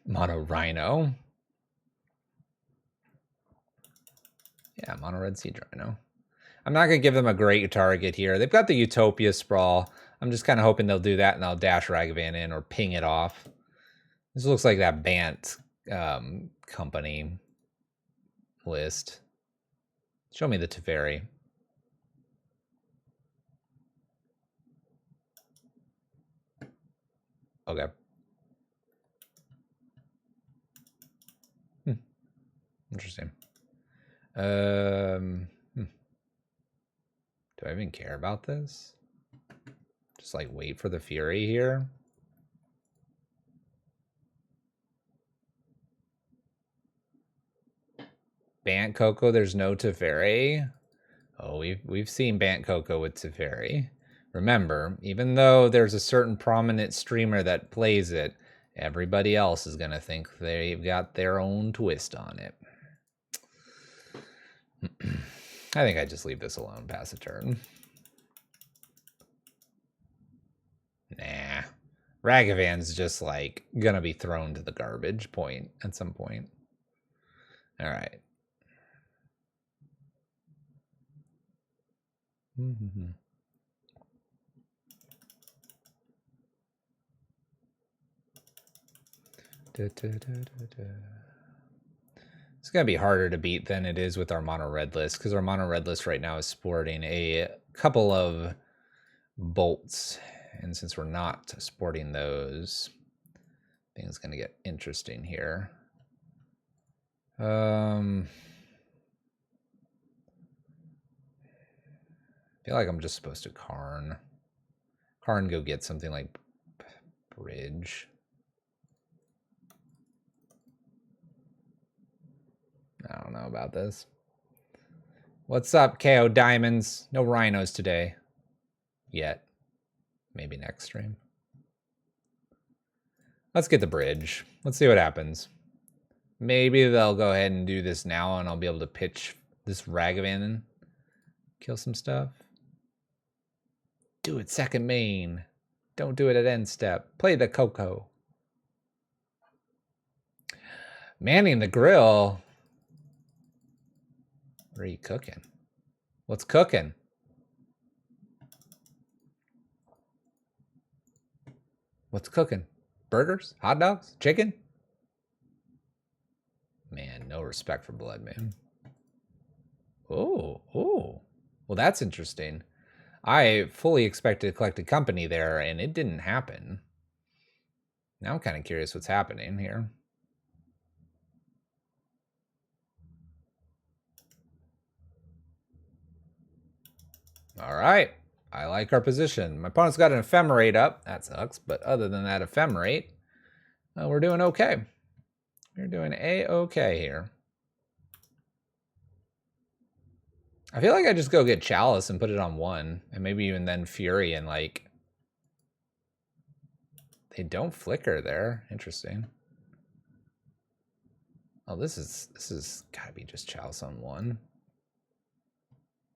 Mono Rhino. Yeah, Mono Red Siege Rhino. I'm not going to give them a great target here. They've got the Utopia Sprawl. I'm just kind of hoping they'll do that and I'll dash Ragavan in or ping it off. This looks like that Bant company list. Show me the Teferi. Okay. Interesting. Do I even care about this? Just like wait for the Fury here. Bant Coco, there's no Teferi. Oh, we've seen Bant Coco with Teferi. Remember, even though there's a certain prominent streamer that plays it, everybody else is going to think they've got their own twist on it. I think I just leave this alone, pass a turn. Nah. Ragavan's just like gonna be thrown to the garbage point at some point. All right. It's gonna be harder to beat than it is with our mono red list, because our mono red list right now is sporting a couple of bolts, and since we're not sporting those, I think it's gonna get interesting here. I feel like I'm just supposed to Karn go get something like bridge. I don't know about this. What's up, KO Diamonds? No rhinos today. Yet. Maybe next stream. Let's get the bridge. Let's see what happens. Maybe they'll go ahead and do this now and I'll be able to pitch this Ragavan and kill some stuff. Do it second main. Don't do it at end step. Play the Coco. Manning the grill. What are you cooking? What's cooking? What's cooking? Burgers? Hot dogs? Chicken? Man, no respect for blood, man. Oh. Well, that's interesting. I fully expected to collect a company there, and it didn't happen. Now I'm kind of curious what's happening here. All right. I like our position. My opponent's got an ephemerate up. That sucks. But other than that ephemerate, we're doing okay. We're doing A-okay here. I feel like I just go get Chalice and put it on 1. And maybe even then Fury and like... They don't flicker there. Interesting. Oh, this is gotta be just Chalice on 1.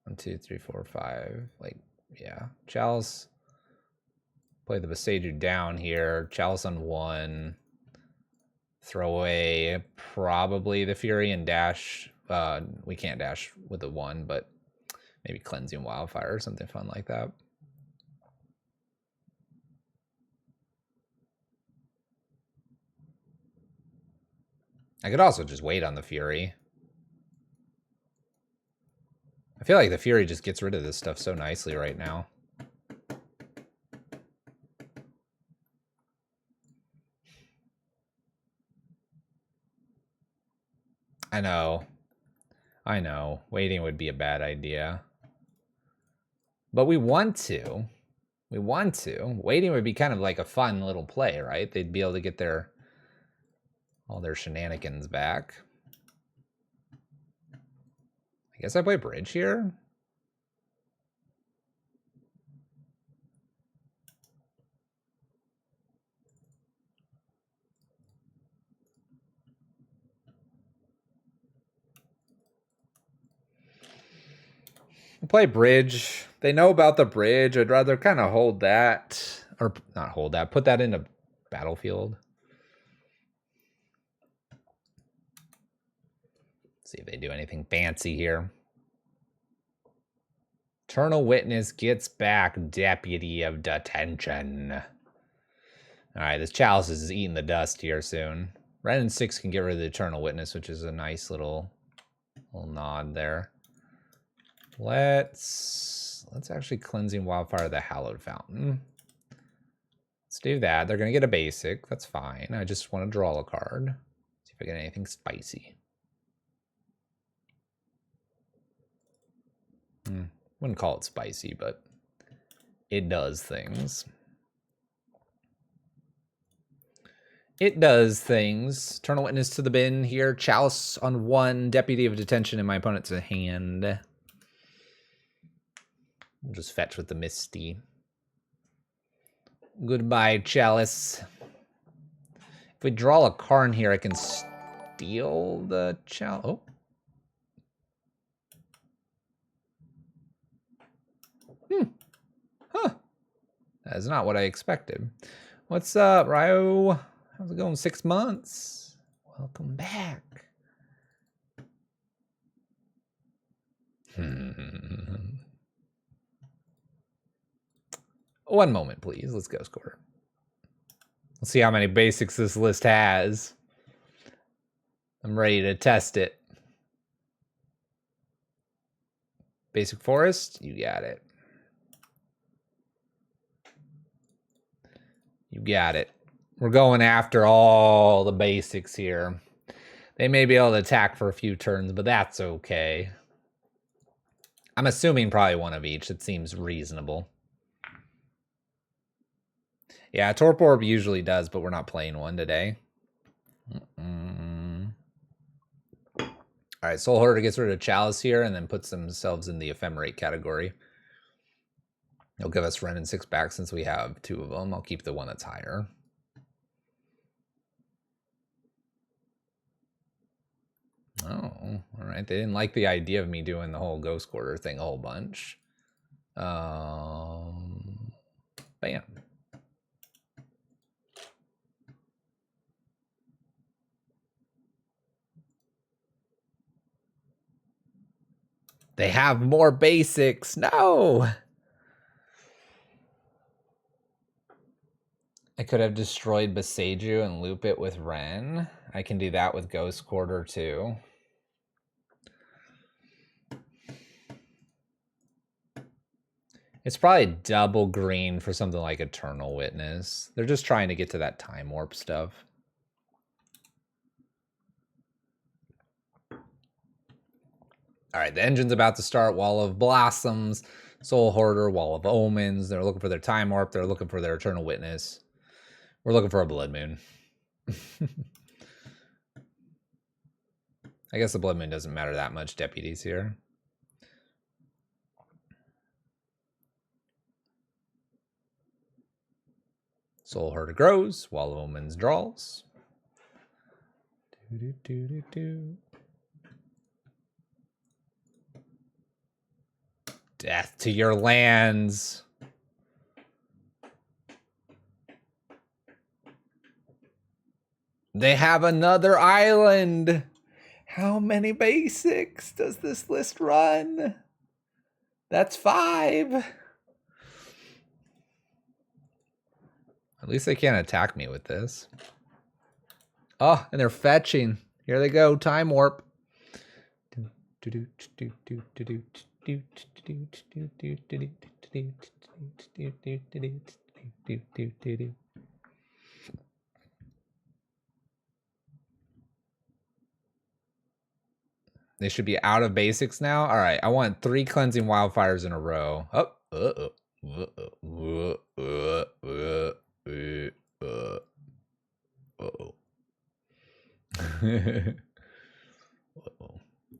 1, 2, 3, 4, 5. Like, yeah. Chalice. Play the Beseiju down here. Chalice on 1. Throw away probably the Fury and dash. We can't dash with the 1, but maybe Cleansing Wildfire or something fun like that. I could also just wait on the Fury. I feel like the Fury just gets rid of this stuff so nicely right now. I know. Waiting would be a bad idea. But we want to. Waiting would be kind of like a fun little play, right? They'd be able to get all their shenanigans back. I guess I play bridge here. Play bridge. They know about the bridge. I'd rather kind of hold that. Or not hold that. Put that in a battlefield. See if they do anything fancy here. Eternal Witness gets back Deputy of Detention. All right, this Chalice is eating the dust here soon. Ren and 6 can get rid of the Eternal Witness, which is a nice little nod there. Let's actually Cleansing Wildfire the Hallowed Fountain. Let's do that. They're gonna get a basic. That's fine. I just want to draw a card. See if I get anything spicy. Wouldn't call it spicy, but it does things. It does things. Eternal Witness to the bin here. Chalice on 1. Deputy of Detention in my opponent's hand. We'll just fetch with the Misty. Goodbye, Chalice. If we draw a card here, I can steal the Chalice. Oh. Huh. That's not what I expected. What's up, Ryo? How's it going? 6 months. Welcome back. One moment, please. Let's go score. Let's see how many basics this list has. I'm ready to test it. Basic Forest, you got it. You got it. We're going after all the basics here. They may be able to attack for a few turns, but that's okay. I'm assuming probably one of each. It seems reasonable. Yeah, Torp Orb usually does, but we're not playing one today. All right, Soul Hoarder gets rid of Chalice here and then puts themselves in the Ephemerate category. It'll give us Ren and 6 back since we have 2 of them. I'll keep the one that's higher. Oh, all right. They didn't like the idea of me doing the whole Ghost Quarter thing a whole bunch. Bam. They have more basics. No. I could have destroyed Beseju and loop it with Ren. I can do that with Ghost Quarter too. It's probably double green for something like Eternal Witness. They're just trying to get to that Time Warp stuff. All right, the engine's about to start. Wall of Blossoms, Soul Hoarder, Wall of Omens. They're looking for their Time Warp. They're looking for their Eternal Witness. We're looking for a Blood Moon. I guess the Blood Moon doesn't matter that much. Deputies here. Soul Hoarder grows. Wall of Omens draws. Death to your lands. They have another island. How many basics does this list run? That's 5. At least they can't attack me with this. Oh, and they're fetching. Here they go. Time Warp. They should be out of basics now. All right, I want 3 cleansing wildfires in a row. Oh,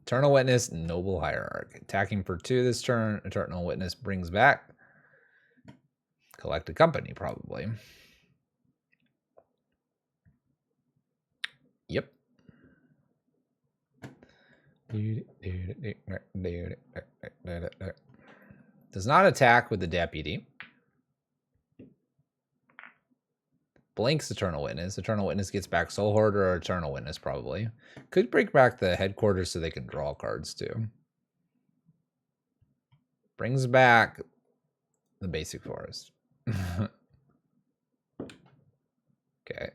Eternal Witness, Noble Hierarch. Attacking for 2 this turn. Eternal Witness brings back. Collect a company, probably. Yep. Does not attack with the Deputy. Blanks Eternal Witness. Eternal Witness gets back Soul Hoarder or Eternal Witness, probably. Could break back the headquarters so they can draw cards, too. Brings back the Basic Forest. Okay.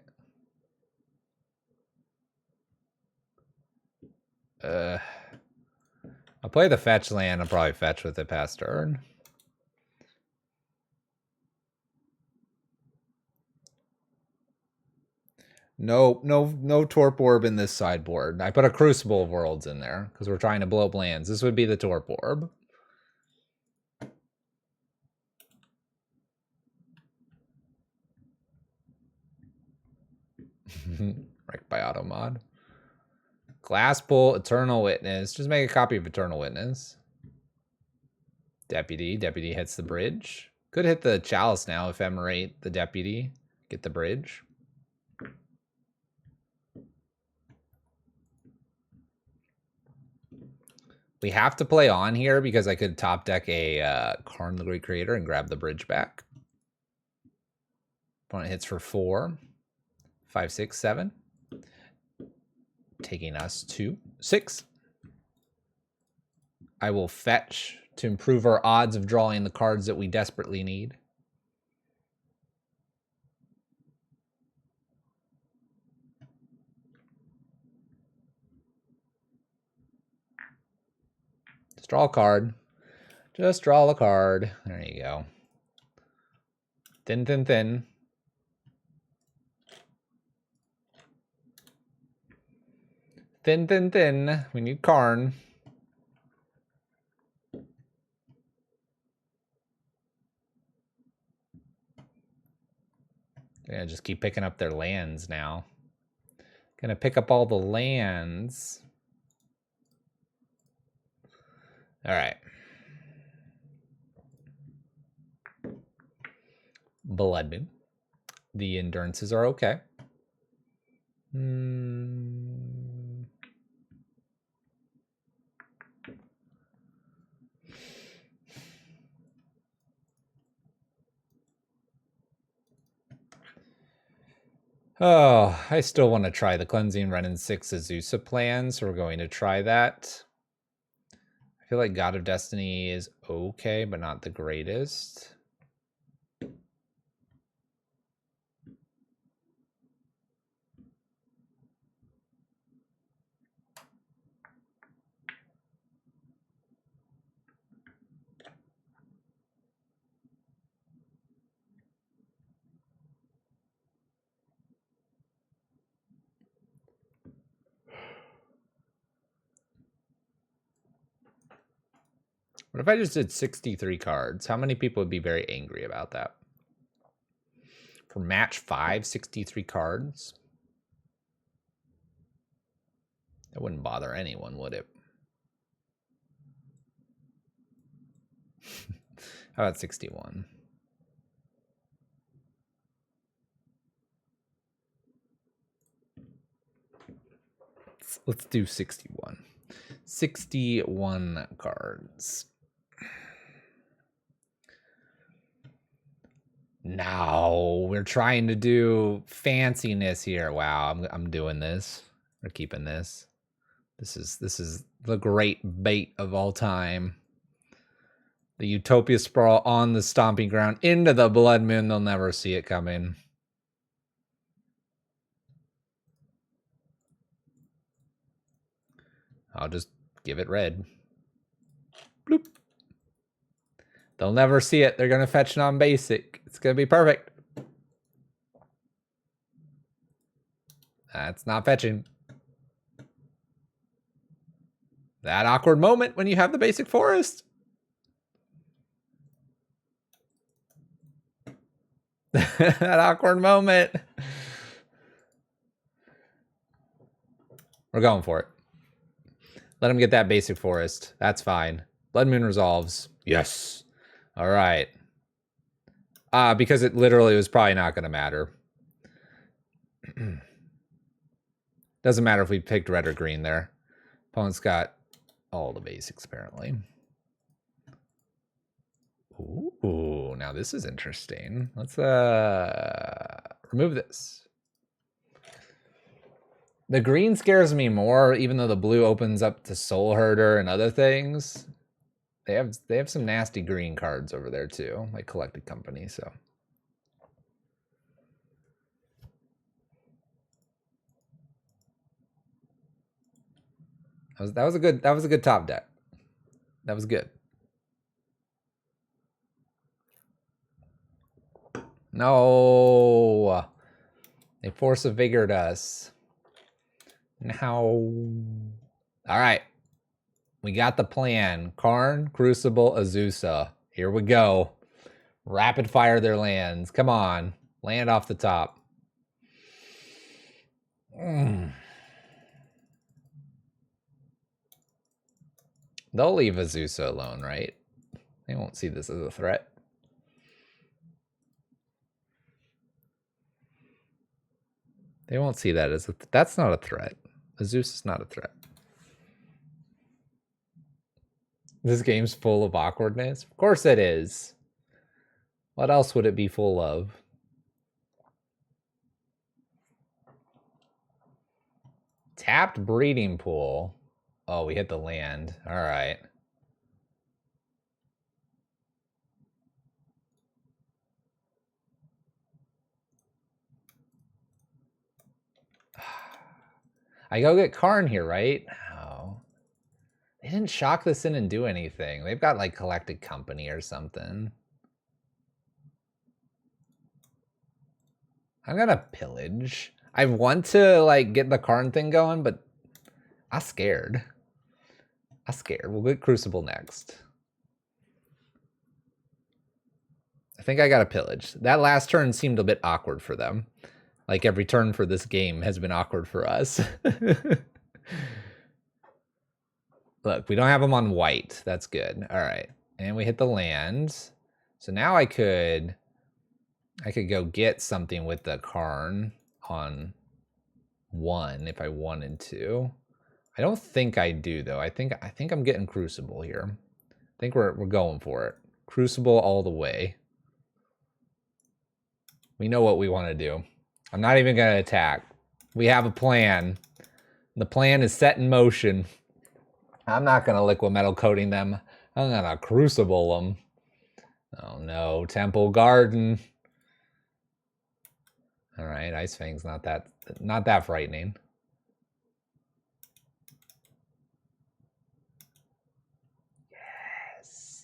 I'll play the fetch land. I'll probably fetch with it past turn. No Torp Orb in this sideboard. I put a Crucible of Worlds in there because we're trying to blow up lands. This would be the Torp Orb. Wrecked by Automod. Glasspool, Eternal Witness. Just make a copy of Eternal Witness. Deputy hits the bridge. Could hit the Chalice now, ephemerate the Deputy, get the bridge. We have to play on here because I could top deck a Karn the Great Creator and grab the bridge back. Opponent hits for 4, 5, 6, 7. Taking us to 6. I will fetch to improve our odds of drawing the cards that we desperately need. Just draw a card. Just draw a card. There you go. Thin, thin, thin. Thin, thin, thin. We need Karn. Gonna just keep picking up their lands now. Gonna pick up all the lands. All right. Blood Moon. The endurances are okay. Oh, I still want to try the Cleansing Renin 6 Azusa plan, so we're going to try that. I feel like God of Destiny is okay, but not the greatest. What if I just did 63 cards? How many people would be very angry about that? For match 5, 63 cards? That wouldn't bother anyone, would it? How about 61? Let's do 61. 61 cards. No, we're trying to do fanciness here. Wow, I'm doing this. We're keeping this. This is the great bait of all time. The Utopia Sprawl on the stomping ground into the Blood Moon. They'll never see it coming. I'll just give it red. Bloop. They'll never see it. They're going to fetch non-basic. It's going to be perfect. That's not fetching. That awkward moment when you have the basic forest. That awkward moment. We're going for it. Let him get that basic forest. That's fine. Blood Moon resolves. Yes. All right. Because it literally was probably not going to matter. Doesn't matter if we picked red or green there. Opponent's got all the basics, apparently. Ooh, now this is interesting. Let's remove this. The green scares me more, even though the blue opens up to Soul Herder and other things. They have some nasty green cards over there too, like Collected Company, so. That was a good top deck. That was good. No. They force of vigored us. Now. All right. We got the plan. Karn, Crucible, Azusa. Here we go. Rapid fire their lands. Come on. Land off the top. They'll leave Azusa alone, right? They won't see this as a threat. They won't see that as that's not a threat. The Zeus is not a threat. This game's full of awkwardness. Of course it is. What else would it be full of? Tapped breeding pool. Oh, we hit the land. All right. I go get Karn here, right? Oh. They didn't shock this in and do anything. They've got like collected company or something. I'm gonna pillage. I want to like get the Karn thing going, but I'm scared. We'll get Crucible next. I think I got to pillage. That last turn seemed a bit awkward for them. Like every turn for this game has been awkward for us. Look, we don't have them on white. That's good. All right. And we hit the land. So now I could go get something with the Karn on 1 if I wanted to. I don't think I do though. I think I'm getting Crucible here. I think we're going for it. Crucible all the way. We know what we want to do. I'm not even going to attack. We have a plan. The plan is set in motion. I'm not going to liquid metal coating them. I'm going to Crucible them. Oh no, Temple Garden. All right, Ice Fang's not that frightening.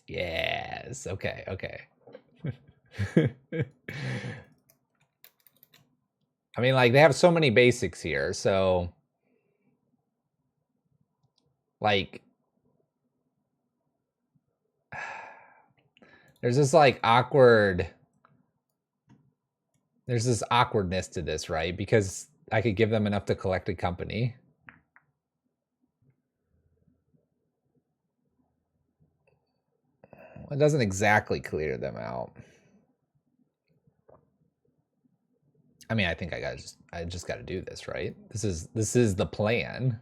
Yes. Okay. I mean, like, they have so many basics here, so... Like... There's this, like, awkward... There's this awkwardness to this, right? Because I could give them enough to collect a company. It doesn't exactly clear them out. I mean, I think I just got to do this, right? This is the plan.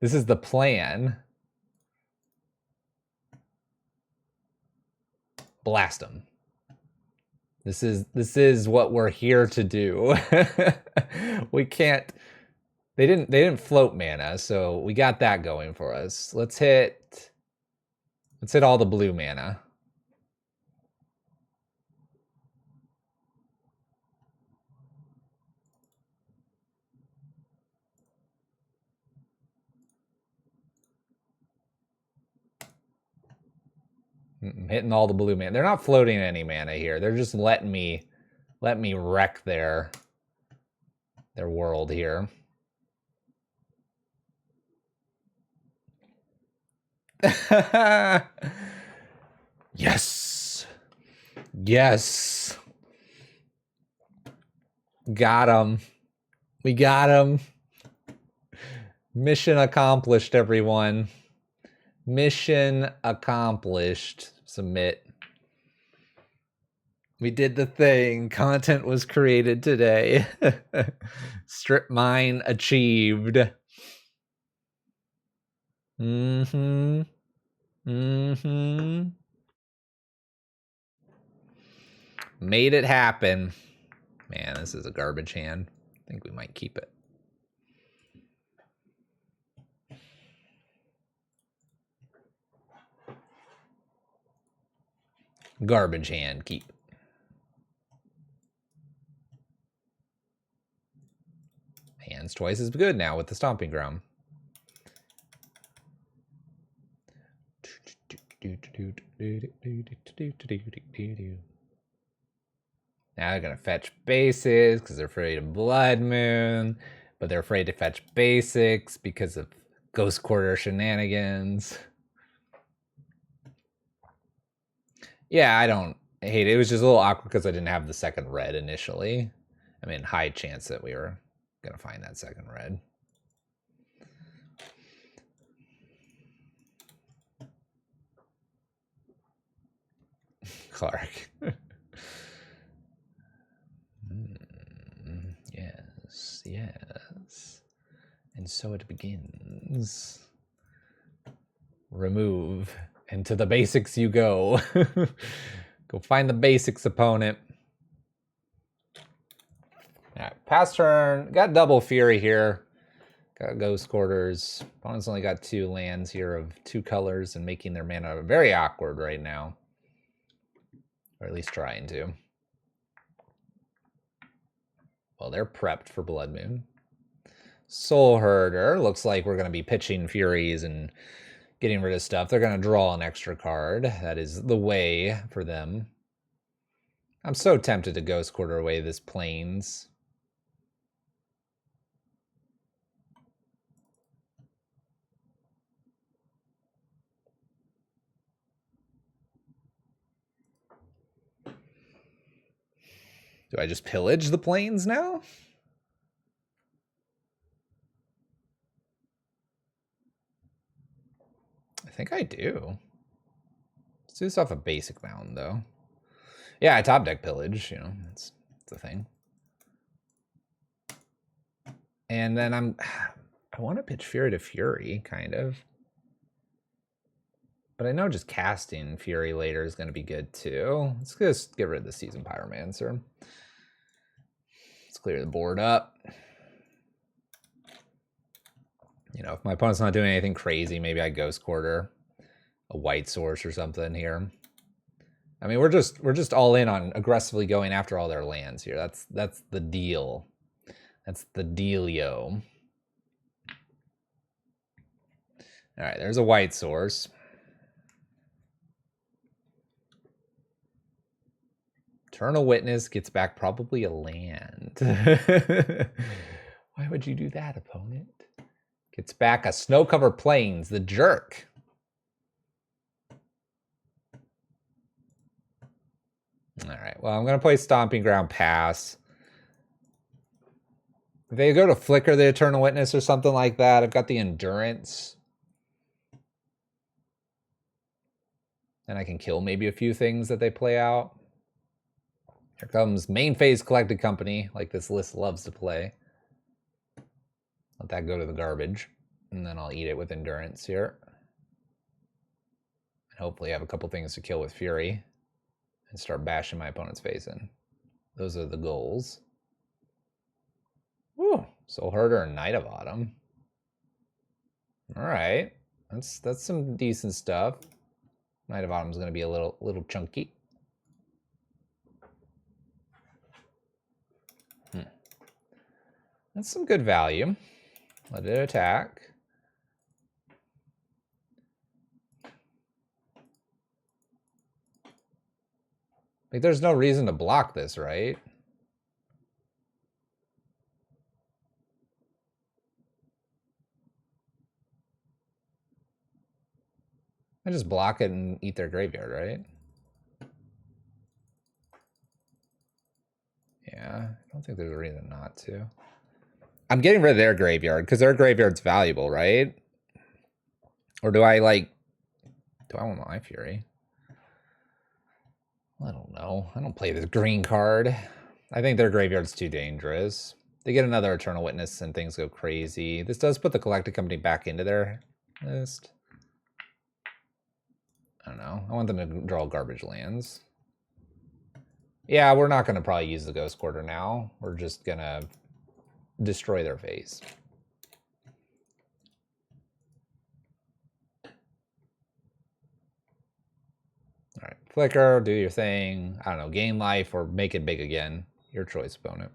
This is the plan. Blast them. This is what we're here to do. We can't. They didn't float mana, so we got that going for us. Let's hit all the blue mana. Hitting all the blue mana. They're not floating any mana here. They're just letting me wreck their world here. Yes. Yes. Got him. We got him. Mission accomplished, everyone. Mission accomplished. Submit. We did the thing. Content was created today. Strip mine achieved. Mm-hmm. Mm-hmm. Made it happen. Man, this is a garbage hand. I think we might keep it. Garbage hand, keep. Hand's twice as good now with the stomping ground. Now they're gonna fetch basics because they're afraid of Blood Moon, but they're afraid to fetch basics because of Ghost Quarter shenanigans. Yeah, I don't hate it. It was just a little awkward because I didn't have the second red initially. I mean, high chance that we were gonna find that second red. Clark. Yes. yes. And so it begins. Remove. And to the basics you go. Go find the basics, opponent. Alright, pass turn. Got double Fury here. Got Ghost Quarters. Opponent's only got 2 lands here of 2 colors and making their mana very awkward right now. Or at least trying to. Well, they're prepped for Blood Moon. Soul Herder. Looks like we're going to be pitching Furies and getting rid of stuff. They're going to draw an extra card. That is the way for them. I'm so tempted to Ghost Quarter away this Plains. Do I just pillage the Plains now? I think I do. Let's do this off a basic mountain, though. Yeah, I top deck pillage, you know, it's a thing. And then I want to pitch Fury to Fury, kind of. But I know just casting Fury later is going to be good, too. Let's just get rid of the Seasoned Pyromancer. Let's clear the board up. You know, if my opponent's not doing anything crazy, maybe I Ghost Quarter a White Source or something here. I mean, we're just all in on aggressively going after all their lands here. That's the deal. That's the dealio. All right, there's a White Source. Eternal Witness gets back probably a land. Why would you do that, opponent? Gets back a Snow-Covered Plains, the jerk. All right, well, I'm going to play Stomping Ground pass. If they go to Flicker the Eternal Witness or something like that, I've got the Endurance. And I can kill maybe a few things that they play out. Here comes Main Phase Collected Company, like this list loves to play. Let that go to the garbage. And then I'll eat it with Endurance here. And hopefully have a couple things to kill with Fury. And start bashing my opponent's face in. Those are the goals. Woo! Soul Herder and Knight of Autumn. Alright. That's some decent stuff. Knight of Autumn is going to be a little chunky. That's some good value. Let it attack. Like, there's no reason to block this, right? I just block it and eat their graveyard, right? Yeah, I don't think there's a reason not to. I'm getting rid of their graveyard because their graveyard's valuable, right? Or do I want my Fury? I don't know. I don't play this green card. I think their graveyard's too dangerous. They get another Eternal Witness and things go crazy. This does put the Collected Company back into their list. I don't know. I want them to draw garbage lands. Yeah, we're not going to probably use the Ghost Quarter now. We're just going to destroy their face. All right, Flicker, do your thing. I don't know, gain life or make it big again. Your choice, opponent.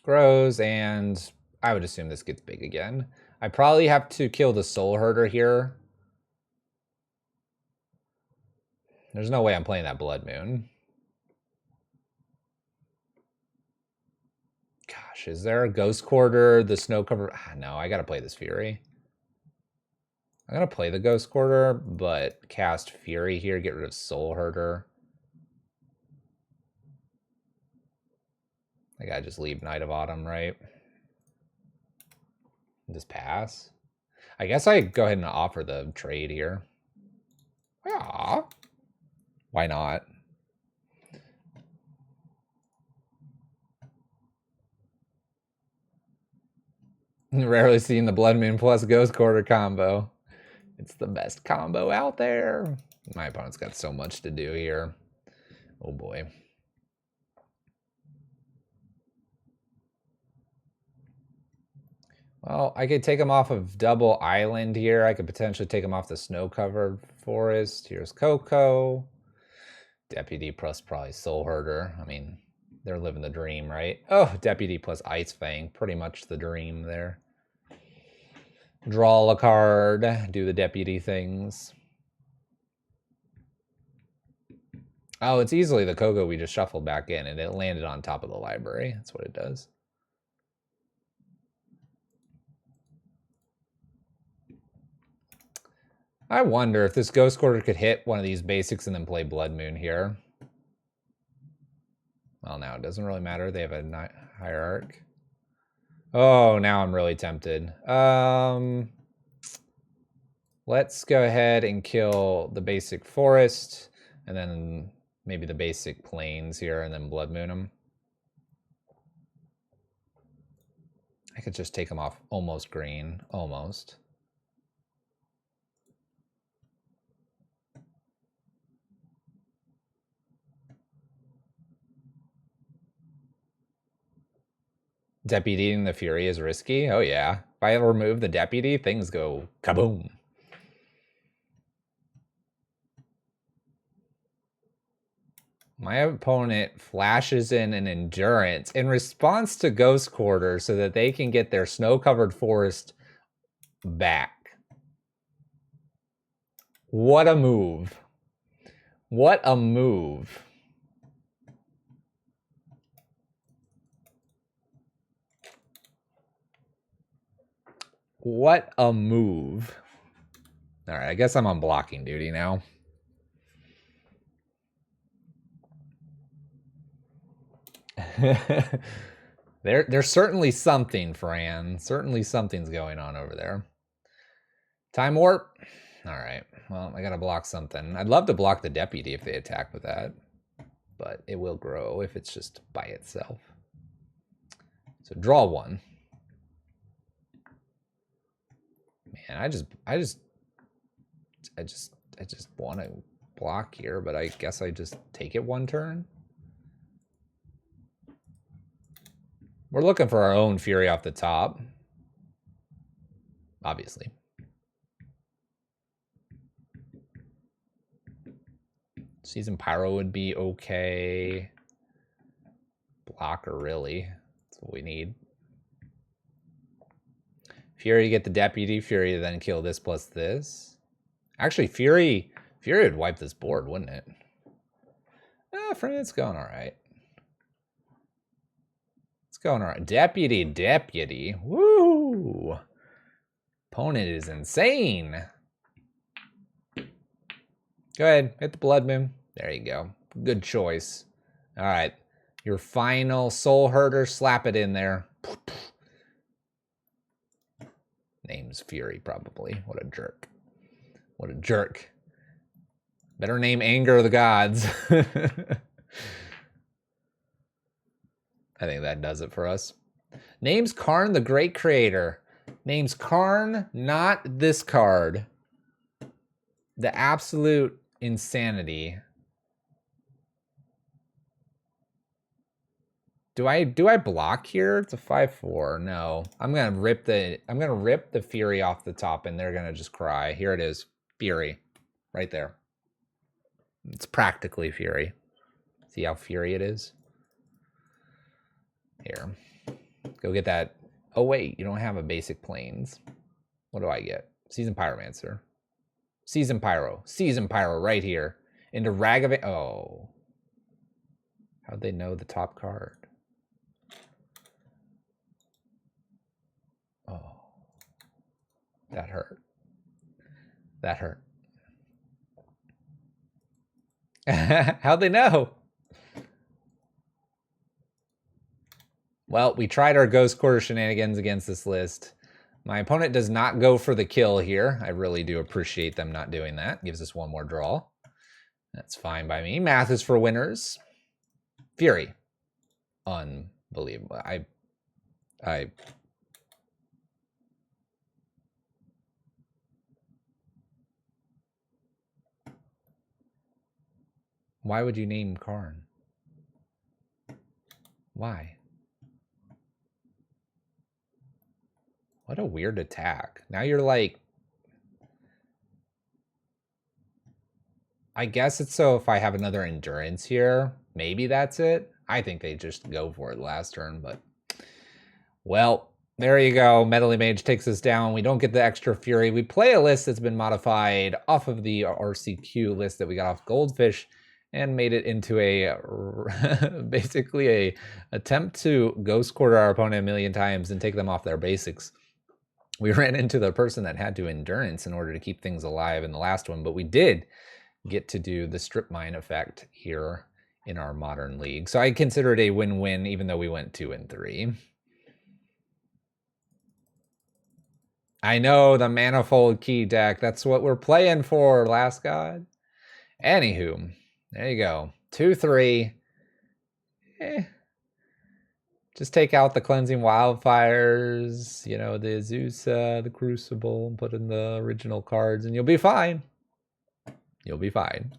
Grows, and I would assume this gets big again. I probably have to kill the Soul Herder here. There's no way I'm playing that Blood Moon. Gosh, is there a Ghost Quarter, the Snow Cover? No, I gotta play this Fury. I'm gonna play the Ghost Quarter, but cast Fury here, get rid of Soul Herder. I gotta just leave Knight of Autumn, right? Just pass. I guess I go ahead and offer the trade here. Yeah. Why not? Rarely seen the Blood Moon plus Ghost Quarter combo. It's the best combo out there. My opponent's got so much to do here. Oh boy. Well, I could take him off of Double Island here. I could potentially take him off the snow-covered forest. Here's Coco. Deputy plus probably Soul Herder. I mean, they're living the dream, right? Oh, Deputy plus Ice Fang. Pretty much the dream there. Draw a card. Do the Deputy things. Oh, it's easily the Coco we just shuffled back in, and it landed on top of the library. That's what it does. I wonder if this Ghost Quarter could hit one of these basics and then play Blood Moon here. Well, now it doesn't really matter. They have a hierarch. Oh, now I'm really tempted. Let's go ahead and kill the basic forest, and then maybe the basic plains here, and then Blood Moon them. I could just take them off almost green, almost. Deputying the Fury is risky. Oh yeah. If I remove the Deputy, things go kaboom. My opponent flashes in an Endurance in response to Ghost Quarter so that they can get their snow-covered forest back. What a move. What a move. What a move. All right, I guess I'm on blocking duty now. There's certainly something, Fran. Certainly something's going on over there. Time warp. All right. Well, I got to block something. I'd love to block the Deputy if they attack with that, but it will grow if it's just by itself. So draw one. Man, I just want to block here, but I guess I just take it one turn. We're looking for our own Fury off the top, obviously. Season Pyro would be okay. Blocker, really. That's what we need. Fury, get the Deputy. Fury to then kill this plus this. Actually, Fury would wipe this board, wouldn't it? It's going all right. It's going all right. Deputy. Woo! Opponent is insane. Go ahead, hit the Blood Moon. There you go. Good choice. All right. Your final Soul Herder, slap it in there. Name's Fury, probably. What a jerk. What a jerk. Better name Anger of the Gods. I think that does it for us. Name's Karn, the Great Creator. Name's Karn, not this card. The absolute insanity. Do I block here? It's a 5/4. No. I'm gonna rip the Fury off the top and they're gonna just cry. Here it is. Fury. Right there. It's practically Fury. See how Fury it is? Here. Go get that. Oh wait, you don't have a basic plains. What do I get? Season Pyromancer. Season Pyro. Season Pyro right here. Into Ragavan. Oh. How'd they know the top card? Oh. That hurt. That hurt. How'd they know? Well, we tried our Ghost Quarter shenanigans against this list. My opponent does not go for the kill here. I really do appreciate them not doing that. Gives us one more draw. That's fine by me. Math is for winners. Fury. Unbelievable. Why would you name Karn? Why? What a weird attack. Now you're like... I guess it's so if I have another endurance here, maybe that's it. I think they just go for it last turn, but... Well, there you go. Meddling Mage takes us down. We don't get the extra Fury. We play a list that's been modified off of the RCQ list that we got off Goldfish and made it into a basically a attempt to ghost quarter our opponent a million times and take them off their basics. We ran into the person that had to endurance in order to keep things alive in the last one, but we did get to do the strip mine effect here in our modern league. So I consider it a win-win, even though we went 2 and 3. I know, the manifold key deck. That's what we're playing for, Last God. Anywho, there you go. 2-3. Just take out the Cleansing Wildfires, you know, the Azusa, the Crucible, put in the original cards, and you'll be fine. You'll be fine.